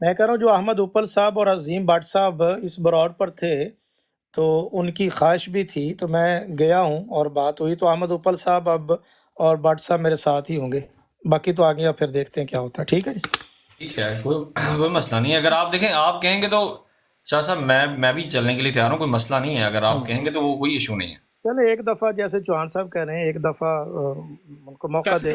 [SPEAKER 10] میں کہہ رہا ہوں جو احمد اوپل صاحب اور عظیم بٹ صاحب اس براڈ پر تھے تو ان کی خواہش بھی تھی تو میں گیا ہوں اور بات ہوئی تو احمد اوپل صاحب اب اور بٹ صاحب میرے ساتھ ہی ہوں گے. باقی تو آگے پھر دیکھتے ہیں کیا ہوتا ہے. ٹھیک ہے جی.
[SPEAKER 4] ٹھیک ہے، کوئی مسئلہ نہیں ہے. اگر آپ دیکھیں آپ کہیں گے تو شاہ صاحب میں بھی چلنے کے لیے تیار ہوں، کوئی مسئلہ نہیں ہے. اگر آپ کہیں گے تو وہ کوئی ایشو نہیں ہے.
[SPEAKER 10] چلے ایک دفعہ جیسے چوہان صاحب کہہ رہے ہیں ایک دفعہ ان کو موقع دیں،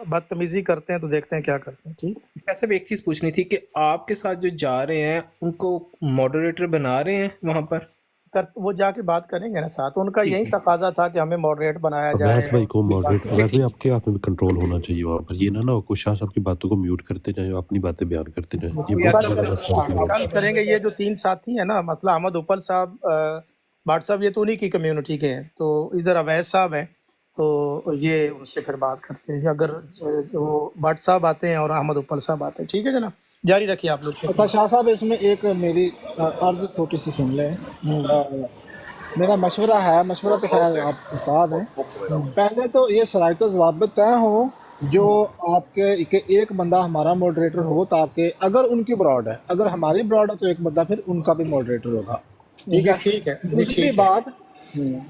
[SPEAKER 10] بدتمیزی کرتے ہیں تو دیکھتے ہیں کیا کرتے ہیں. ٹھیک.
[SPEAKER 11] صاحب ایک چیز پوچھنی تھی کہ آپ کے ساتھ جو جا رہے ہیں ان کو ماڈریٹر بنا رہے ہیں وہاں پر؟
[SPEAKER 10] وہ جا کے بات کریں گے نا ساتھ. ان کا یہی تقاضا تھا کہ ہمیں ماڈریٹ بنایا جائے.
[SPEAKER 7] اویس بھائی کو ماڈریٹ اویس بھائی آپ کے ہاتھ میں بھی کنٹرول ہونا چاہیے وہاں پر. یہ نہ ہو کہ شاہ صاحب کی باتوں کو میوٹ کرتے جائیں اور اپنی باتیں بیان کرتے جائیں. یہ بہت بڑا مسئلہ ہوتی ہے.
[SPEAKER 10] کل کریں گے. یہ جو 3 ساتھی ہیں نا، مسئلہ احمد اوپل صاحب بٹ صاحب یہ تو انہی کی کمیونٹی کے ہیں، تو ادھر اویس صاحب ہیں تو یہ ان سے پھر بات کرتے ہیں. اگر وہ بٹ صاحب آتے ہیں اور احمد اوپل صاحب آتے ہیں. ٹھیک ہے جناب، جاری رکھیے آپ لوگ.
[SPEAKER 2] اچھا شاہ صاحب اس میں ایک میری عرض چھوٹی سی سن لیں. میرا مشورہ ہے، مشورہ تو خیر آپ استاد ہیں، پہلے تو یہ شرائط و ضوابط طے ہوں جو آپ کے کہ ایک بندہ ہمارا ماڈریٹر ہو، تاکہ اگر ان کی براڈ ہے، اگر ہماری براڈ ہے تو ایک بندہ پھر ان کا بھی ماڈریٹر ہوگا. ٹھیک ہے.
[SPEAKER 10] ٹھیک ہے.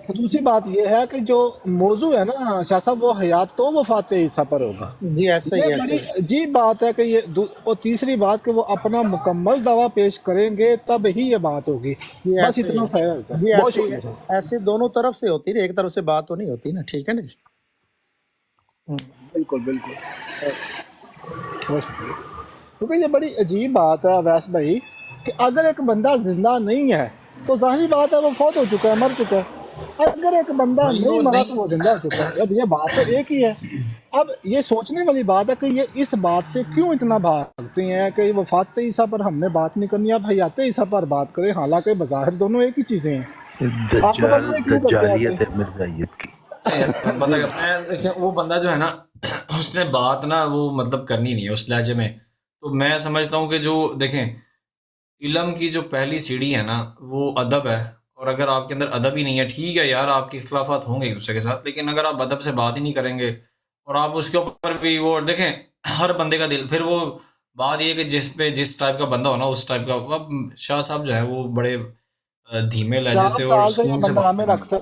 [SPEAKER 2] دوسری بات یہ ہے کہ جو موضوع ہے نا شاہ صاحب وہ حیات تو وفات عیسیٰ پر ہوگا.
[SPEAKER 10] جی ایسا ہی
[SPEAKER 2] یہ
[SPEAKER 10] ایسا
[SPEAKER 2] بڑی
[SPEAKER 10] ہی.
[SPEAKER 2] عجیب بات ہے کہ یہ اور تیسری بات کہ وہ اپنا مکمل دعویٰ پیش کریں گے تب ہی یہ بات ہوگی. بس اتنا خیال ہے.
[SPEAKER 10] جی
[SPEAKER 2] بہت شکریہ.
[SPEAKER 10] ایسے دونوں طرف سے ہوتی ہے، ایک طرف سے بات تو نہیں ہوتی نا. ٹھیک ہے نا جی.
[SPEAKER 2] بالکل بالکل. بہت شکریہ. کیونکہ یہ بڑی عجیب بات ہے اویس بھائی کہ اگر ایک بندہ زندہ نہیں ہے تو ظاہری بات ہے وہ فوت ہو چکا ہے، مر چکا ہے. اگر ایک بندہ نہیں مرا تو وہ زندہ ہو چکا ہے. اب یہ بات تو ایک ہی ہے. اب یہ سوچنے والی بات ہے کہ یہ اس بات سے کیوں اتنا بھاگتے ہیں کہ وفات عیسیٰ پر ہم نے بات نہیں کرنی، اب حیات عیسیٰ پر بات کریں، حالانکہ بظاہر دونوں ایک ہی چیزیں ہیں. آپ کو پتہ ہے کیوں کرتے ہیں
[SPEAKER 6] دجالیت ہے مرزائیت کی.
[SPEAKER 4] دیکھیں وہ بندہ جو ہے نا اس نے بات نا وہ مطلب کرنی نہیں ہے اس لہجے میں. تو میں سمجھتا ہوں کہ جو دیکھیں علم کی جو پہلی سیڑھی ہے نا وہ ادب ہے. اور اگر آپ کے اندر ادب ہی نہیں ہے، ٹھیک ہے یار آپ کی اختلافات ہوں گے ایک دوسرے کے ساتھ، لیکن اگر آپ ادب سے بات ہی نہیں کریں گے اور آپ اس کے اوپر بھی وہ دیکھیں ہر بندے کا دل، پھر وہ بات یہ کہ جس ٹائپ کا بندہ ہونا اس ٹائپ کا. اب شاہ صاحب جو ہے وہ بڑے دھیمے لہجے سے اور سکون سے بات